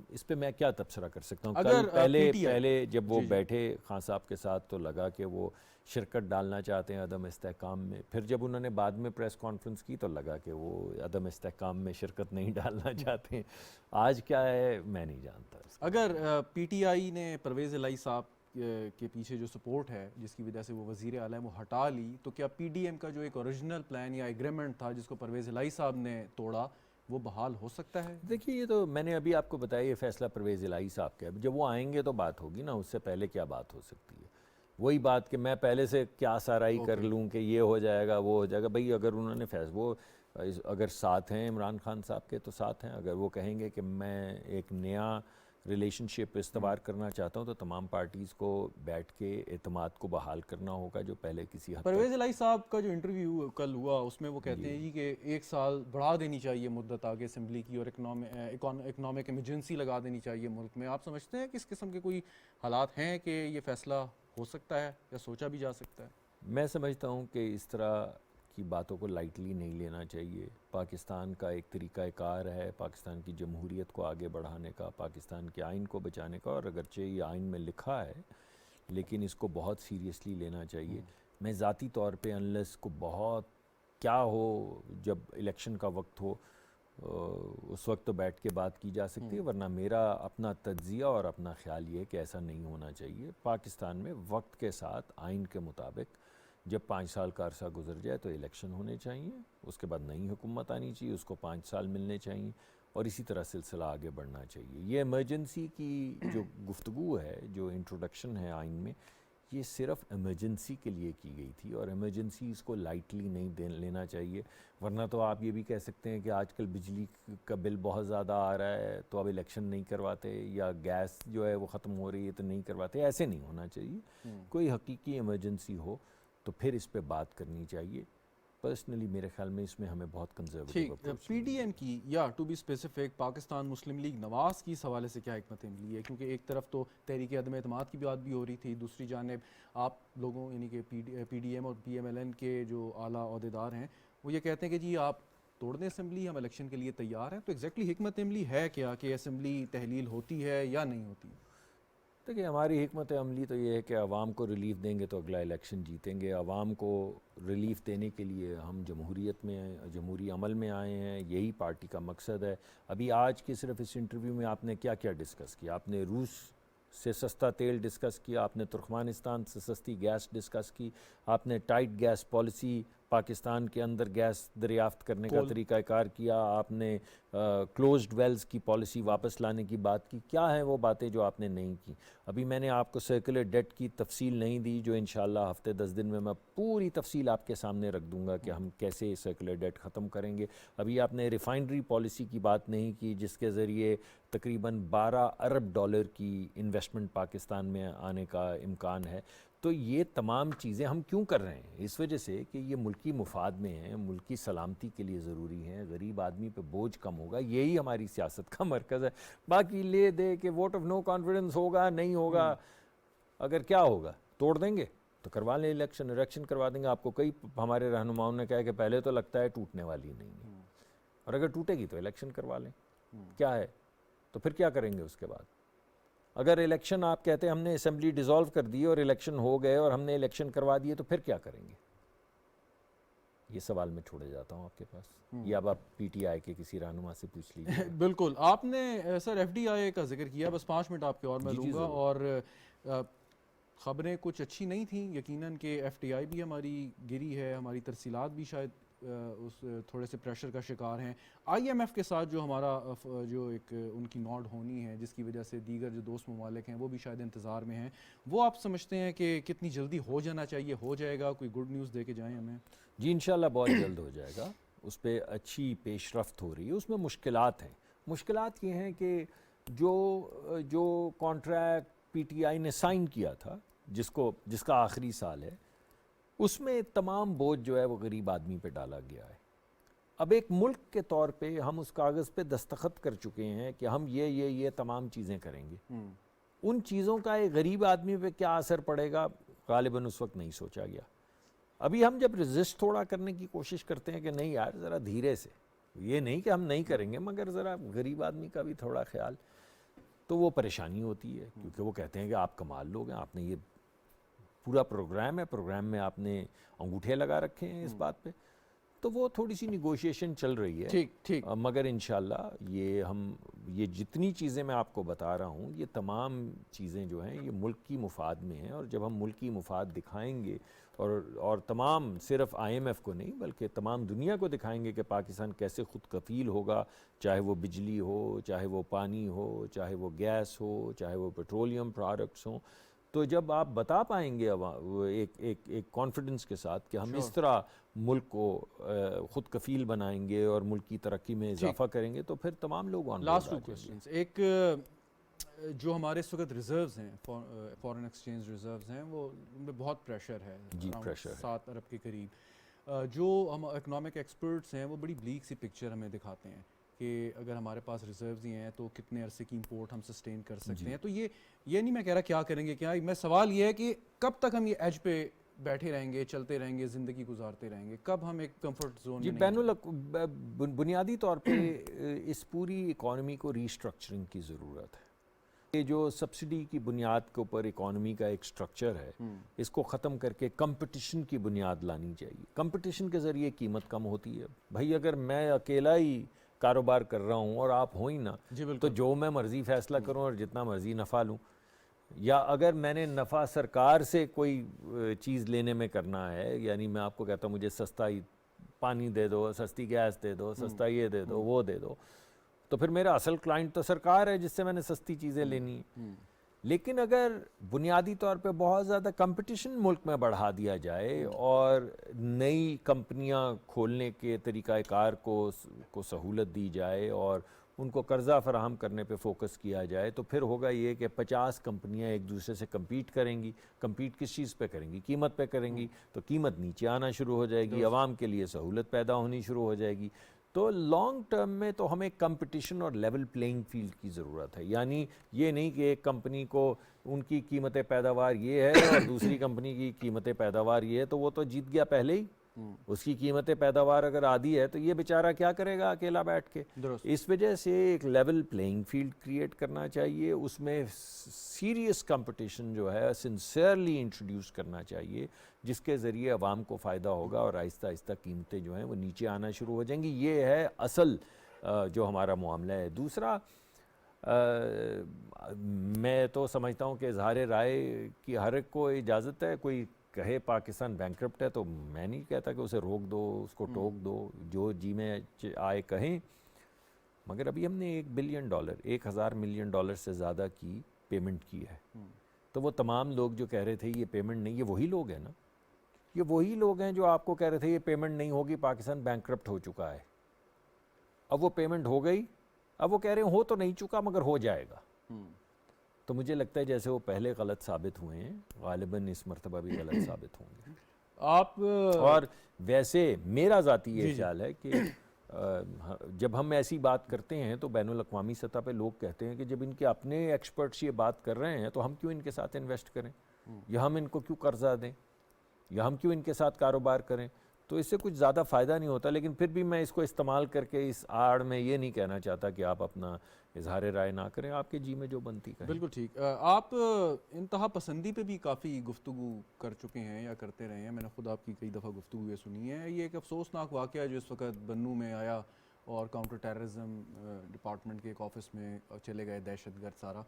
اس پہ میں کیا تبصرہ کر سکتا ہوں. کل پہلے جب وہ بیٹھے خان صاحب کے ساتھ تو لگا کہ وہ شرکت ڈالنا چاہتے ہیں عدم استحکام میں. پھر جب انہوں نے بعد میں پریس کانفرنس کی تو لگا کہ وہ عدم استحکام میں شرکت نہیں ڈالنا چاہتے ہیں. آج کیا ہے میں نہیں جانتا. اگر پی ٹی آئی نے پرویز الہی صاحب کے پیچھے جو سپورٹ ہے جس کی وجہ سے وہ وزیر اعلیٰ وہ ہٹا لی، تو کیا پی ڈی ایم کا جو ایک اوریجنل پلان یا ایگریمنٹ تھا جس کو پرویز الہی صاحب نے توڑا وہ بحال ہو سکتا ہے؟ دیکھیے یہ تو میں نے ابھی آپ کو بتایا، یہ فیصلہ پرویز الہی صاحب کا ہے. جب وہ آئیں گے تو بات ہوگی نا، اس سے پہلے کیا بات ہو سکتی ہے؟ وہی بات کہ میں پہلے سے کیا سارائی کر لوں کہ یہ ہو جائے گا وہ ہو جائے گا. بھئی اگر انہوں نے وہ اگر ساتھ ہیں عمران خان صاحب کے تو ساتھ ہیں. اگر وہ کہیں گے کہ میں ایک نیا ریلیشن شپ استوار کرنا چاہتا ہوں تو تمام پارٹیز کو بیٹھ کے اعتماد کو بحال کرنا ہوگا جو پہلے کسی حد تک. پرویز الہی صاحب کا جو انٹرویو کل ہوا اس میں وہ کہتے ہیں کہ 1 سال بڑھا دینی چاہیے مدت آگے اسمبلی کی، اور اکنامک ایمرجنسی لگا دینی چاہیے ملک میں. آپ سمجھتے ہیں کہ اس قسم کے کوئی حالات ہیں کہ یہ فیصلہ ہو سکتا ہے یا سوچا بھی جا سکتا ہے؟ میں سمجھتا ہوں کہ اس طرح کی باتوں کو لائٹلی نہیں لینا چاہیے. پاکستان کا ایک طریقہ کار ہے پاکستان کی جمہوریت کو آگے بڑھانے کا، پاکستان کے آئین کو بچانے کا، اور اگرچہ یہ آئین میں لکھا ہے لیکن اس کو بہت سیریسلی لینا چاہیے. میں ذاتی طور پہ انلیس کو بہت کیا ہو جب الیکشن کا وقت ہو اس وقت تو بیٹھ کے بات کی جا سکتی ہے، ورنہ میرا اپنا تجزیہ اور اپنا خیال یہ ہے کہ ایسا نہیں ہونا چاہیے. پاکستان میں وقت کے ساتھ آئین کے مطابق جب 5 سال کا عرصہ گزر جائے تو الیکشن ہونے چاہیے، اس کے بعد نئی حکومت آنی چاہیے، اس کو 5 سال ملنے چاہیے، اور اسی طرح سلسلہ آگے بڑھنا چاہیے. یہ ایمرجنسی کی جو گفتگو ہے، جو انٹروڈکشن ہے آئین میں، یہ صرف ایمرجنسی کے لیے کی گئی تھی، اور ایمرجنسی اس کو لائٹلی نہیں لینا چاہیے. ورنہ تو آپ یہ بھی کہہ سکتے ہیں کہ آج کل بجلی کا بل بہت زیادہ آ رہا ہے تو اب الیکشن نہیں کرواتے، یا گیس جو ہے وہ ختم ہو رہی ہے تو نہیں کرواتے. ایسے نہیں ہونا چاہیے. کوئی حقیقی ایمرجنسی ہو تو پھر اس پہ بات کرنی چاہیے. پرسنلی میرے خیال میں اس میں ہمیں بہت conservative approach. P D M کی یا to be specific Pakistan Muslim League Nawaz کی اس حوالے سے کیا حکمت عملی ہے؟ کیونکہ ایک طرف تو تحریک عدم اعتماد کی بات بھی ہو رہی تھی، دوسری جانب آپ لوگوں یعنی کہ پی ڈی ایم اور پی ایم ایل این کے جو اعلیٰ عہدیدار ہیں وہ یہ کہتے ہیں کہ جی آپ توڑ دیں اسمبلی، ہم الیکشن کے لیے تیار ہیں. تو ایگزیکٹلی حکمت عملی ہے کیا کہ اسمبلی تحلیل ہوتی ہے یا نہیں ہوتی؟ دیکھیے ہماری حکمت عملی تو یہ ہے کہ عوام کو ریلیف دیں گے تو اگلا الیکشن جیتیں گے. عوام کو ریلیف دینے کے لیے ہم جمہوریت میں جمہوری عمل میں آئے ہیں، یہی پارٹی کا مقصد ہے. ابھی آج کے صرف اس انٹرویو میں آپ نے کیا کیا ڈسکس کیا؟ آپ نے روس سے سستا تیل ڈسکس کیا، آپ نے ترکمانستان سے سستی گیس ڈسکس کی، آپ نے ٹائٹ گیس پالیسی پاکستان کے اندر گیس دریافت کرنے کا طریقہ کار کیا، آپ نے کلوزڈ ویلز کی پالیسی واپس لانے کی بات کی. کیا ہیں وہ باتیں جو آپ نے نہیں کی؟ ابھی میں نے آپ کو سرکولر ڈیٹ کی تفصیل نہیں دی، جو انشاءاللہ ہفتے 10 دن میں پوری تفصیل آپ کے سامنے رکھ دوں گا کہ ہم کیسے سرکولر ڈیٹ ختم کریں گے. ابھی آپ نے ریفائنری پالیسی کی بات نہیں کی جس کے ذریعے تقریباً $12 ارب کی انویسٹمنٹ پاکستان میں آنے کا امکان ہے. تو یہ تمام چیزیں ہم کیوں کر رہے ہیں؟ اس وجہ سے کہ یہ ملکی مفاد میں ہیں، ملکی سلامتی کے لیے ضروری ہیں، غریب آدمی پہ بوجھ کم ہوگا. یہی ہماری سیاست کا مرکز ہے. باقی لے دے کہ ووٹ آف نو کانفیڈنس ہوگا نہیں ہوگا، اگر کیا ہوگا توڑ دیں گے تو کروا لیں الیکشن کروا دیں گے. آپ کو کئی ہمارے رہنماؤں نے کہا کہ پہلے تو لگتا ہے ٹوٹنے والی نہیں ہے، اور اگر ٹوٹے گی تو الیکشن کروا لیں. کیا ہے تو پھر کیا کریں گے اس کے بعد؟ اگر الیکشن آپ کہتے ہیں ہم نے اسمبلی ڈیزالو کر دی اور الیکشن ہو گئے اور ہم نے الیکشن کروا دیے تو پھر کیا کریں گے؟ یہ سوال میں چھوڑے جاتا ہوں آپ کے پاس، یا اب آپ پی ٹی آئی کے کسی رہنما سے پوچھ لیجیے. بالکل. آپ نے سر ایف ڈی آئی کا ذکر کیا، بس 5 منٹ آپ کے اور میں لوں گا. اور خبریں کچھ اچھی نہیں تھیں یقیناً کہ ایف ڈی آئی بھی ہماری گری ہے، ہماری ترسیلات بھی شاید اس تھوڑے سے پریشر کا شکار ہیں. آئی ایم ایف کے ساتھ جو ہمارا جو ایک ان کی نوڈ ہونی ہے جس کی وجہ سے دیگر جو دوست ممالک ہیں وہ بھی شاید انتظار میں ہیں، وہ آپ سمجھتے ہیں کہ کتنی جلدی ہو جانا چاہیے؟ ہو جائے گا؟ کوئی گڈ نیوز دے کے جائیں ہمیں. جی انشاءاللہ بہت جلد ہو جائے گا. اس پہ اچھی پیش رفت ہو رہی ہے. اس میں مشکلات ہیں. مشکلات یہ ہیں کہ جو کانٹریکٹ پی ٹی آئی نے سائن کیا تھا جس کا آخری سال ہے، اس میں تمام بوجھ جو ہے وہ غریب آدمی پہ ڈالا گیا ہے۔ اب ایک ملک کے طور پہ ہم اس کاغذ پہ دستخط کر چکے ہیں کہ ہم یہ تمام چیزیں کریں گے، ان چیزوں کا ایک غریب آدمی پہ کیا اثر پڑے گا غالباً اس وقت نہیں سوچا گیا۔ ابھی ہم جب رزسٹ تھوڑا کرنے کی کوشش کرتے ہیں کہ نہیں یار ذرا دھیرے سے، یہ نہیں کہ ہم نہیں کریں گے مگر ذرا غریب آدمی کا بھی تھوڑا خیال، تو وہ پریشانی ہوتی ہے، کیونکہ وہ کہتے ہیں کہ آپ کمال لوگ ہیں، آپ نے یہ پورا پروگرام میں آپ نے انگوٹھے لگا رکھے ہیں اس بات پہ، تو وہ تھوڑی سی نیگوشیشن چل رہی ہے۔ ٹھیک مگر انشاءاللہ یہ جتنی چیزیں میں آپ کو بتا رہا ہوں، یہ تمام چیزیں جو ہیں یہ ملک کی مفاد میں ہیں، اور جب ہم ملک کی مفاد دکھائیں گے اور تمام صرف آئی ایم ایف کو نہیں بلکہ تمام دنیا کو دکھائیں گے کہ پاکستان کیسے خود کفیل ہوگا، چاہے وہ بجلی ہو، چاہے وہ پانی ہو، چاہے وہ گیس ہو، چاہے وہ پیٹرولیم پروڈکٹس ہوں، تو جب آپ بتا پائیں گے ایک کانفیڈنس کے ساتھ کہ ہم اس طرح ملک کو خود کفیل بنائیں گے اور ملک کی ترقی میں اضافہ کریں گے، تو پھر تمام لوگ آن بورڈ لاسٹ آ 2 جائیں گے۔ کوسچنز، ایک جو ہمارے اس وقت ریزروز ہیں، فارن ایکسچینج ریزروز ہیں، وہ ان پہ بہت پریشر ہے، جی پریشر ہے۔ 7 ارب کے قریب۔ جو ہم اکنامک ایکسپرٹس ہیں وہ بڑی بلیک سی پکچر ہمیں دکھاتے ہیں کہ اگر ہمارے پاس ریزروز ہی ہیں تو کتنے عرصے کی امپورٹ ہم سسٹین کر سکتے ہیں۔ تو یہ نہیں میں کہہ رہا کیا کریں گے، کیا میں سوال یہ ہے کہ کب تک ہم یہ ایج پہ بیٹھے رہیں گے، چلتے رہیں گے، زندگی گزارتے رہیں گے، کب ہم ایک کمفرٹ زون میں بنیادی طور پہ اس پوری اکانومی کو ریسٹرکچرنگ کی ضرورت ہے۔ یہ جو سبسڈی کی بنیاد کے اوپر اکانومی کا ایک سٹرکچر ہے، اس کو ختم کر کے کمپٹیشن کی بنیاد لانی چاہیے۔ کمپٹیشن کے ذریعے قیمت کم ہوتی ہے۔ بھائی اگر میں اکیلا ہی کاروبار کر رہا ہوں اور آپ ہو ہی نا، تو جو میں مرضی فیصلہ کروں اور جتنا مرضی نفع لوں، یا اگر میں نے نفع سرکار سے کوئی چیز لینے میں کرنا ہے، یعنی میں آپ کو کہتا ہوں مجھے سستا ہی پانی دے دو، سستی گیس دے دو، سستا یہ دے دو، وہ دے دو، تو پھر میرا اصل کلائنٹ تو سرکار ہے جس سے میں نے سستی چیزیں لینی ہیں۔ لیکن اگر بنیادی طور پہ بہت زیادہ کمپٹیشن ملک میں بڑھا دیا جائے اور نئی کمپنیاں کھولنے کے طریقہ کار کو سہولت دی جائے اور ان کو قرضہ فراہم کرنے پہ فوکس کیا جائے، تو پھر ہوگا یہ کہ 50 کمپنیاں ایک دوسرے سے کمپیٹ کریں گی۔ کمپیٹ کس چیز پہ کریں گی؟ قیمت پہ کریں گی، تو قیمت نیچے آنا شروع ہو جائے گی، عوام کے لیے سہولت پیدا ہونی شروع ہو جائے گی۔ تو لانگ ٹرم میں تو ہمیں کمپٹیشن اور لیول پلینگ فیلڈ کی ضرورت ہے، یعنی یہ نہیں کہ ایک کمپنی کو ان کی قیمت پیداوار یہ ہے اور دوسری کمپنی کی قیمت پیداوار یہ ہے تو وہ تو جیت گیا پہلے ہی، اس کی قیمت پیداوار اگر آدھی ہے تو یہ بیچارہ کیا کرے گا اکیلا بیٹھ کے۔ اس وجہ سے ایک لیول پلینگ فیلڈ کریٹ کرنا چاہیے، اس میں سیریس کمپٹیشن جو ہے سنسیئرلی انٹروڈیوس کرنا چاہیے، جس کے ذریعے عوام کو فائدہ ہوگا اور آہستہ آہستہ قیمتیں جو ہیں وہ نیچے آنا شروع ہو جائیں گی۔ یہ ہے اصل جو ہمارا معاملہ ہے۔ دوسرا، میں تو سمجھتا ہوں کہ اظہار رائے کی ہر ایک کو اجازت ہے، کوئی کہے پاکستان بینکرپٹ ہے تو میں نہیں کہتا کہ اسے روک دو، اس کو ٹوک دو، جو جی میں آئے کہیں، مگر ابھی ہم نے $1 بلین 1000 ملین ڈالر سے زیادہ کی پیمنٹ کی ہے، تو وہ تمام لوگ جو کہہ رہے تھے یہ پیمنٹ نہیں، یہ وہی لوگ ہیں نا، یہ وہی لوگ ہیں جو آپ کو کہہ رہے تھے یہ پیمنٹ نہیں ہوگی، پاکستان بینکرپٹ ہو چکا ہے، اب وہ پیمنٹ ہو گئی، اب وہ کہہ رہے ہیں ہو تو نہیں چکا مگر ہو جائے گا۔ تو مجھے لگتا ہے جیسے وہ پہلے غلط ثابت ہوئے ہیں، غالباً اس مرتبہ بھی غلط ثابت ہوں گے۔ آپ اور ویسے میرا ذاتی یہ خیال ہے کہ جب ہم ایسی بات کرتے ہیں تو بین الاقوامی سطح پہ لوگ کہتے ہیں کہ جب ان کے اپنے ایکسپرٹس یہ بات کر رہے ہیں تو ہم کیوں ان کے ساتھ انویسٹ کریں، یا ہم ان کو کیوں قرضہ دیں، یا ہم کیوں ان کے ساتھ کاروبار کریں، تو اس سے کچھ زیادہ فائدہ نہیں ہوتا۔ لیکن پھر بھی میں اس کو استعمال کر کے اس آڑ میں یہ نہیں کہنا چاہتا کہ آپ اپنا اظہار رائے نہ کریں، آپ کے جی میں جو بنتی کریں۔ بالکل ٹھیک۔ آپ انتہا پسندی پہ بھی کافی گفتگو کر چکے ہیں یا کرتے رہے ہیں، میں نے خود آپ کی کئی دفعہ گفتگو یہ سنی ہے۔ یہ ایک افسوسناک واقعہ ہے جو اس وقت بنوں میں آیا اور کاؤنٹر ٹیررزم ڈپارٹمنٹ کے ایک آفس میں چلے گئے دہشت گرد سارا۔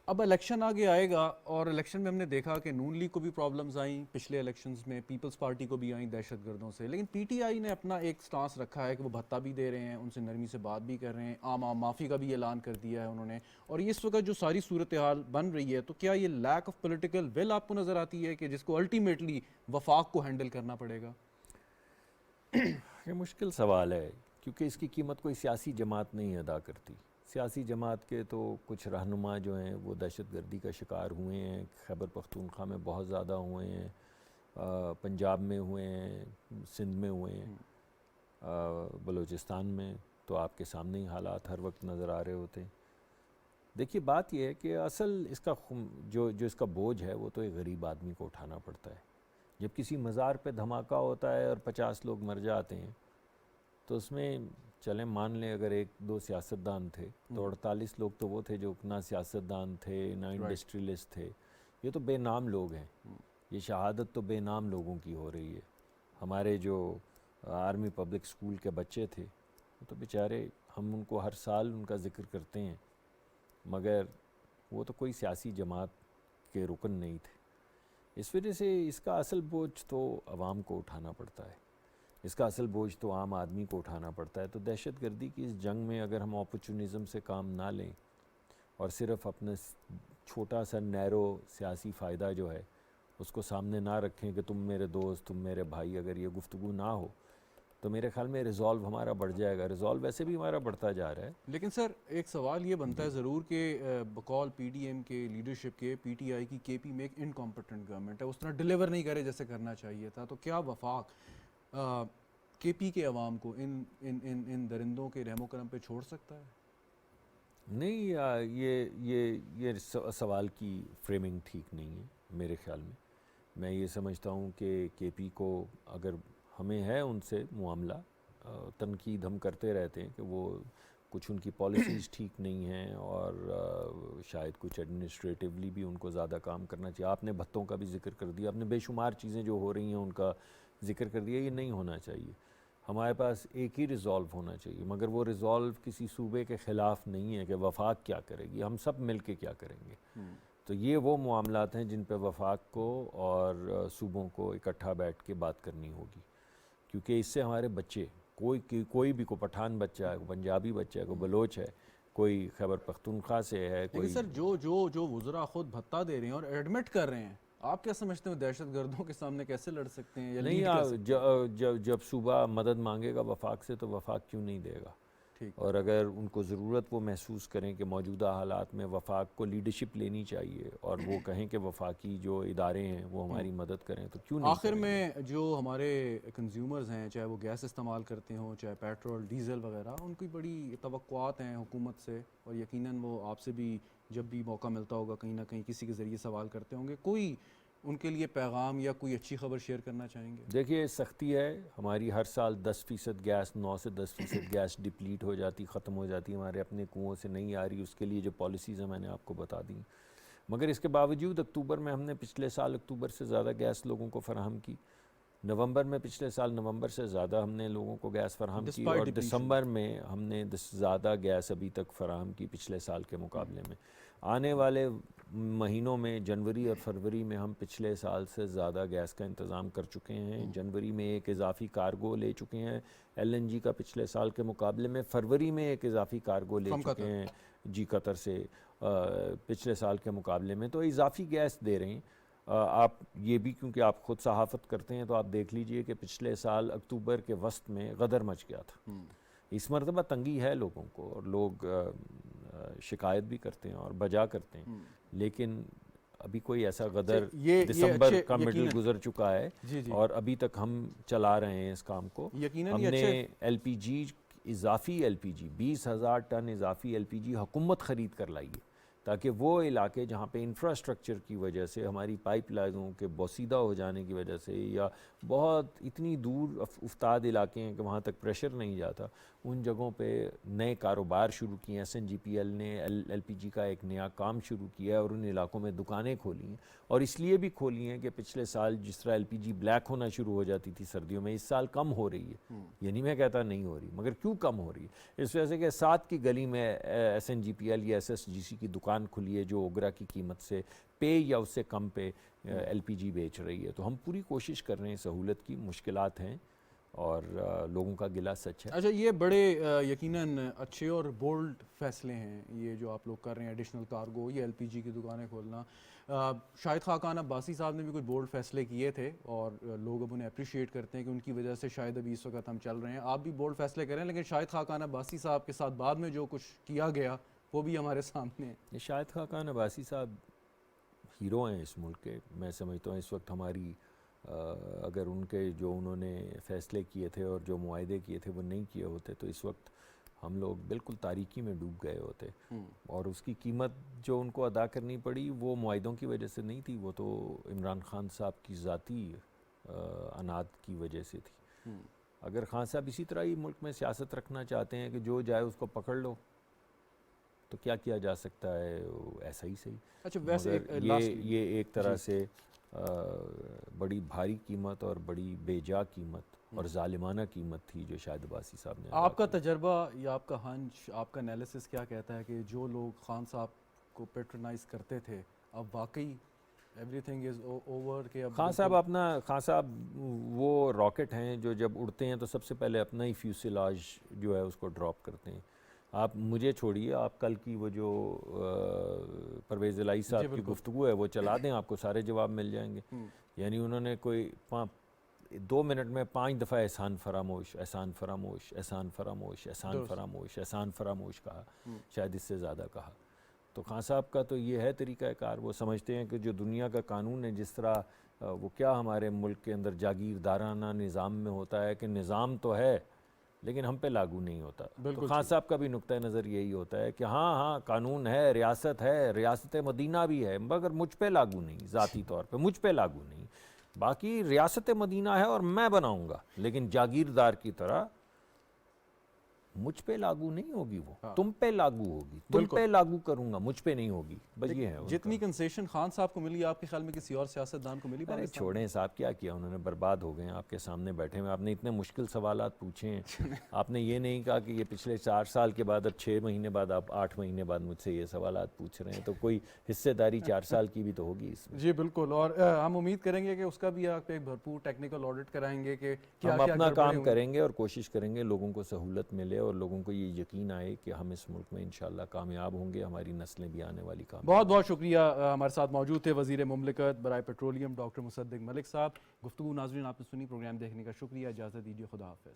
اب الیکشن آگے آئے گا اور الیکشن میں ہم نے دیکھا کہ نون لیگ کو بھی پرابلمز آئیں، پچھلے الیکشنز میں پیپلز پارٹی کو بھی آئیں دہشت گردوں سے، لیکن پی ٹی آئی نے اپنا ایک سٹانس رکھا ہے کہ وہ بھتہ بھی دے رہے ہیں، ان سے نرمی سے بات بھی کر رہے ہیں، عام معافی کا بھی اعلان کر دیا ہے انہوں نے۔ اور اس وقت جو ساری صورتحال بن رہی ہے تو کیا یہ لیک آف پولیٹیکل ول آپ کو نظر آتی ہے کہ جس کو الٹیمیٹلی وفاق کو ہینڈل کرنا پڑے گا؟ یہ مشکل سوال ہے کیونکہ اس کی قیمت کوئی سیاسی جماعت نہیں ادا کرتی، سیاسی جماعت کے تو کچھ رہنما جو ہیں وہ دہشت گردی کا شکار ہوئے ہیں. خیبر پختونخوا میں بہت زیادہ ہوئے ہیں, پنجاب میں ہوئے ہیں, سندھ میں ہوئے ہیں, بلوچستان میں تو آپ کے سامنے ہی حالات ہر وقت نظر آ رہے ہوتے ہیں. دیکھیے بات یہ ہے کہ اصل اس کا جو اس کا بوجھ ہے وہ تو ایک غریب آدمی کو اٹھانا پڑتا ہے. جب کسی مزار پہ دھماکہ ہوتا ہے اور 50 لوگ مر جاتے ہیں تو اس میں چلیں مان لیں اگر 1-2 سیاستدان تھے تو 48 لوگ تو وہ تھے جو نہ سیاستدان تھے نہ انڈسٹریلسٹ تھے. یہ تو بے نام لوگ ہیں. یہ شہادت تو بے نام لوگوں کی ہو رہی ہے. ہمارے جو آرمی پبلک اسکول کے بچے تھے وہ تو بیچارے, ہم ان کو ہر سال ان کا ذکر کرتے ہیں مگر وہ تو کوئی سیاسی جماعت کے رکن نہیں تھے. اس وجہ سے اس کا اصل بوجھ تو عوام کو اٹھانا پڑتا ہے, اس کا اصل بوجھ تو عام آدمی کو اٹھانا پڑتا ہے. تو دہشت گردی کی اس جنگ میں اگر ہم اپرچونزم سے کام نہ لیں اور صرف اپنا چھوٹا سا نیرو سیاسی فائدہ جو ہے اس کو سامنے نہ رکھیں کہ تم میرے دوست, تم میرے بھائی, اگر یہ گفتگو نہ ہو تو میرے خیال میں ریزالو ہمارا بڑھ جائے گا. ریزالو ویسے بھی ہمارا بڑھتا جا رہا ہے. لیکن سر ایک سوال یہ بنتا ہے ضرور کہ بقول پی ڈی ایم کے لیڈرشپ کے پی ٹی آئی کی کے پی میں ایک انکمپیٹنٹ گورنمنٹ ہے, اس طرح ڈیلیور نہیں کرے جیسے کرنا چاہیے تھا. تو کیا وفاق کے پی کے عوام کو ان درندوں کے رحم و کرم پہ چھوڑ سکتا ہے؟ نہیں, یہ سوال کی فریمنگ ٹھیک نہیں ہے میرے خیال میں. میں یہ سمجھتا ہوں کہ کے پی کو اگر ہمیں ہے ان سے معاملہ, تنقید ہم کرتے رہتے ہیں کہ وہ کچھ ان کی پالیسیز ٹھیک نہیں ہیں اور شاید کچھ ایڈمنسٹریٹیولی بھی ان کو زیادہ کام کرنا چاہیے. آپ نے بھتوں کا بھی ذکر کر دیا, آپ نے بے شمار چیزیں جو ہو رہی ہیں ان کا ذکر کر دیا. یہ نہیں ہونا چاہیے. ہمارے پاس ایک ہی ریزالو ہونا چاہیے, مگر وہ ریزالو کسی صوبے کے خلاف نہیں ہے کہ وفاق کیا کرے گی, ہم سب مل کے کیا کریں گے. تو یہ وہ معاملات ہیں جن پہ وفاق کو اور صوبوں کو اکٹھا بیٹھ کے بات کرنی ہوگی, کیونکہ اس سے ہمارے بچے کوئی بھی, کوئی پٹھان بچہ ہے, کوئی پنجابی بچہ ہے, کوئی بلوچ ہے, کوئی خیبر پختونخوا سے ہے, کوئی. لیکن سر جو وزراء خود بھتہ دے رہے ہیں اور ایڈمٹ کر رہے ہیں, آپ کیا سمجھتے ہیں دہشت گردوں کے سامنے کیسے لڑ سکتے ہیں یا لیڈ کر سکتے ہیں؟ جب صوبہ مدد مانگے گا وفاق سے تو وفاق کیوں نہیں دے گا. اور اگر ان کو ضرورت وہ محسوس کریں کہ موجودہ حالات میں وفاق کو لیڈرشپ لینی چاہیے اور وہ کہیں کہ وفاقی جو ادارے ہیں وہ ہماری مدد کریں تو کیوں نہیں. آخر میں جو ہمارے کنزیومرز ہیں, چاہے وہ گیس استعمال کرتے ہوں, چاہے پیٹرول ڈیزل وغیرہ, ان کی بڑی توقعات ہیں حکومت سے, اور یقیناً وہ آپ سے بھی جب بھی موقع ملتا ہوگا کہیں نہ کہیں کسی کے ذریعے سوال کرتے ہوں گے. کوئی ان کے لیے پیغام یا کوئی اچھی خبر شیئر کرنا چاہیں گے؟ دیکھیے سختی ہے ہماری, ہر سال 10% گیس, 9 سے 10% گیس ڈپلیٹ ہو جاتی, ختم ہو جاتی, ہمارے اپنے کنوؤں سے نہیں آ رہی. اس کے لیے جو پالیسیز ہیں میں نے آپ کو بتا دی, مگر اس کے باوجود اکتوبر میں ہم نے پچھلے سال اکتوبر سے زیادہ گیس لوگوں کو فراہم کی. نومبر میں پچھلے سال نومبر سے زیادہ ہم نے لوگوں کو گیس فراہم کی, اور دسمبر میں ہم نے زیادہ گیس ابھی تک فراہم کی پچھلے سال کے مقابلے میں. آنے والے مہینوں میں جنوری اور فروری میں ہم پچھلے سال سے زیادہ گیس کا انتظام کر چکے ہیں. جنوری میں ایک اضافی کارگو لے چکے ہیں ایل این جی کا پچھلے سال کے مقابلے میں. فروری میں ایک اضافی کارگو لے چکے ہیں جی قطر سے پچھلے سال کے مقابلے میں. تو اضافی گیس دے رہے ہیں. آپ یہ بھی کیونکہ آپ خود صحافت کرتے ہیں تو آپ دیکھ لیجئے کہ پچھلے سال اکتوبر کے وسط میں غدر مچ گیا تھا. اس مرتبہ تنگی ہے لوگوں کو, اور لوگ شکایت بھی کرتے ہیں اور بجا کرتے ہیں, لیکن ابھی کوئی ایسا غدر دسمبر کا مڈل گزر چکا ہے اور ابھی تک ہم چلا رہے ہیں اس کام کو. ہم نے ایل پی جی, اضافی ایل پی جی 20,000 ٹن اضافی ایل پی جی حکومت خرید کر لائی ہے, تاکہ وہ علاقے جہاں پہ انفراسٹرکچر کی وجہ سے, ہماری پائپ لائنوں کے بوسیدہ ہو جانے کی وجہ سے, یا بہت اتنی دور افتاد علاقے ہیں کہ وہاں تک پریشر نہیں جاتا, ان جگہوں پہ نئے کاروبار شروع کیے ہیں. S N G P L نے ایل پی جی کا ایک نیا کام شروع کیا ہے اور ان علاقوں میں دکانیں کھولی ہیں, اور اس لیے بھی کھولی ہیں کہ پچھلے سال جس طرح ایل پی جی بلیک ہونا شروع ہو جاتی تھی سردیوں میں, اس سال کم ہو رہی ہے. یعنی میں کہتا نہیں ہو رہی, مگر کیوں کم ہو رہی ہے؟ اس وجہ سے کہ 7 کی گلی میں S N G P L یا ایس ایس جی سی کی دکان کھلی ہے جو اوگرا کی قیمت سے پے یا اس سے کم پہ ایل پی جی بیچ رہی ہے. تو ہم پوری کوشش کر رہے ہیں سہولت کی. مشکلات ہیں اور لوگوں کا گلا سچ ہے. اچھا یہ بڑے یقیناً اچھے اور بولڈ فیصلے ہیں یہ جو آپ لوگ کر رہے ہیں, ایڈیشنل کارگو, یہ ایل پی جی کی دکانیں کھولنا. شاہد خاقان عباسی صاحب نے بھی کچھ بولڈ فیصلے کیے تھے اور لوگ اب انہیں اپریشیٹ کرتے ہیں کہ ان کی وجہ سے شاید ابھی اس وقت ہم چل رہے ہیں. آپ بھی بولڈ فیصلے کریں, لیکن شاہد خاقان عباسی صاحب کے ساتھ بعد میں جو کچھ کیا گیا وہ بھی ہمارے سامنے ہے. یہ شاہد خاقان عباسی صاحب ہیرو ہیں اس ملک کے. میں سمجھتا ہوں اس وقت ہماری اگر ان کے جو انہوں نے فیصلے کیے تھے اور جو معاہدے کیے تھے وہ نہیں کیے ہوتے تو اس وقت ہم لوگ بالکل تاریکی میں ڈوب گئے ہوتے. اور اس کی قیمت جو ان کو ادا کرنی پڑی وہ معاہدوں کی وجہ سے نہیں تھی, وہ تو عمران خان صاحب کی ذاتی عناد کی وجہ سے تھی. اگر خان صاحب اسی طرح ہی ملک میں سیاست رکھنا چاہتے ہیں کہ جو جائے اس کو پکڑ لو تو کیا جا سکتا ہے, ایسا ہی صحیح. اچھا ویسے یہ ایک طرح سے بڑی بھاری قیمت اور بڑی بے جا قیمت اور ظالمانہ قیمت تھی جو شاہد عباسی صاحب نے. آپ کا تجربہ یا آپ کا ہنچ, آپ کا انالیسس کیا کہتا ہے کہ جو لوگ خان صاحب کو پیٹرنائز کرتے تھے اب واقعی ایوری تھنگ از اوور کہ اب خان صاحب وہ راکٹ ہیں جو جب اڑتے ہیں تو سب سے پہلے اپنا ہی فیوسیلاج جو ہے اس کو ڈراپ کرتے ہیں. آپ مجھے چھوڑیے, آپ کل کی وہ جو پرویز الہی صاحب کی گفتگو ہے وہ چلا دیں, آپ کو سارے جواب مل جائیں گے. یعنی انہوں نے کوئی 2 منٹ میں 5 دفعہ احسان فراموش, احسان فراموش, احسان فراموش, احسان فراموش, احسان فراموش کہا, شاید اس سے زیادہ کہا. تو خان صاحب کا تو یہ ہے طریقہ کار, وہ سمجھتے ہیں کہ جو دنیا کا قانون ہے جس طرح وہ کیا ہمارے ملک کے اندر جاگیردارانہ نظام میں ہوتا ہے کہ نظام تو ہے لیکن ہم پہ لاگو نہیں ہوتا. تو خان صاحب کا بھی نقطہ نظر یہی ہوتا ہے کہ ہاں قانون ہے, ریاست ہے, ریاست مدینہ بھی ہے, مگر مجھ پہ لاگو نہیں, ذاتی طور پہ مجھ پہ لاگو نہیں. باقی ریاست مدینہ ہے اور میں بناؤں گا, لیکن جاگیردار کی طرح مجھ پہ لاگو نہیں ہوگی, وہ تم پہ لاگو ہوگی, تم پہ لاگو کروں گا, مجھ پہ نہیں ہوگی. بس یہ ہے جتنی کنسیشن خان صاحب کو ملی آپ کے خیال میں کسی اور سیاستدان کو ملی؟ ارے چھوڑیں صاحب, کیا کیا انہوں نے, برباد ہو گئے ہیں آپ کے سامنے بیٹھے ہوئے. آپ نے اتنے مشکل سوالات پوچھے ہیں, آپ نے یہ نہیں کہا کہ یہ پچھلے 4 سال کے بعد اب 6 مہینے بعد آپ 8 مہینے بعد مجھ سے یہ سوالات پوچھ رہے ہیں, تو کوئی حصے داری 4 سال کی بھی تو ہوگی اس میں. جی بالکل, اور ہم امید کریں گے کہ اس کا بھی آپ ایک بھرپور ٹیکنیکل آڈٹ کرائیں گے کہ ہم اپنا کام کریں گے اور کوشش کریں گے لوگوں کو سہولت ملے اور لوگوں کو یہ یقین آئے کہ ہم اس ملک میں انشاءاللہ کامیاب ہوں گے, ہماری نسلیں بھی آنے والی کامیاب. بہت بہت شکریہ. ہمارے ساتھ موجود تھے وزیر مملکت برائے پیٹرولیم ڈاکٹر مصدق ملک صاحب. گفتگو ناظرین آپ نے سنی, پروگرام دیکھنے کا شکریہ, اجازت دیجیے, خدا حافظ.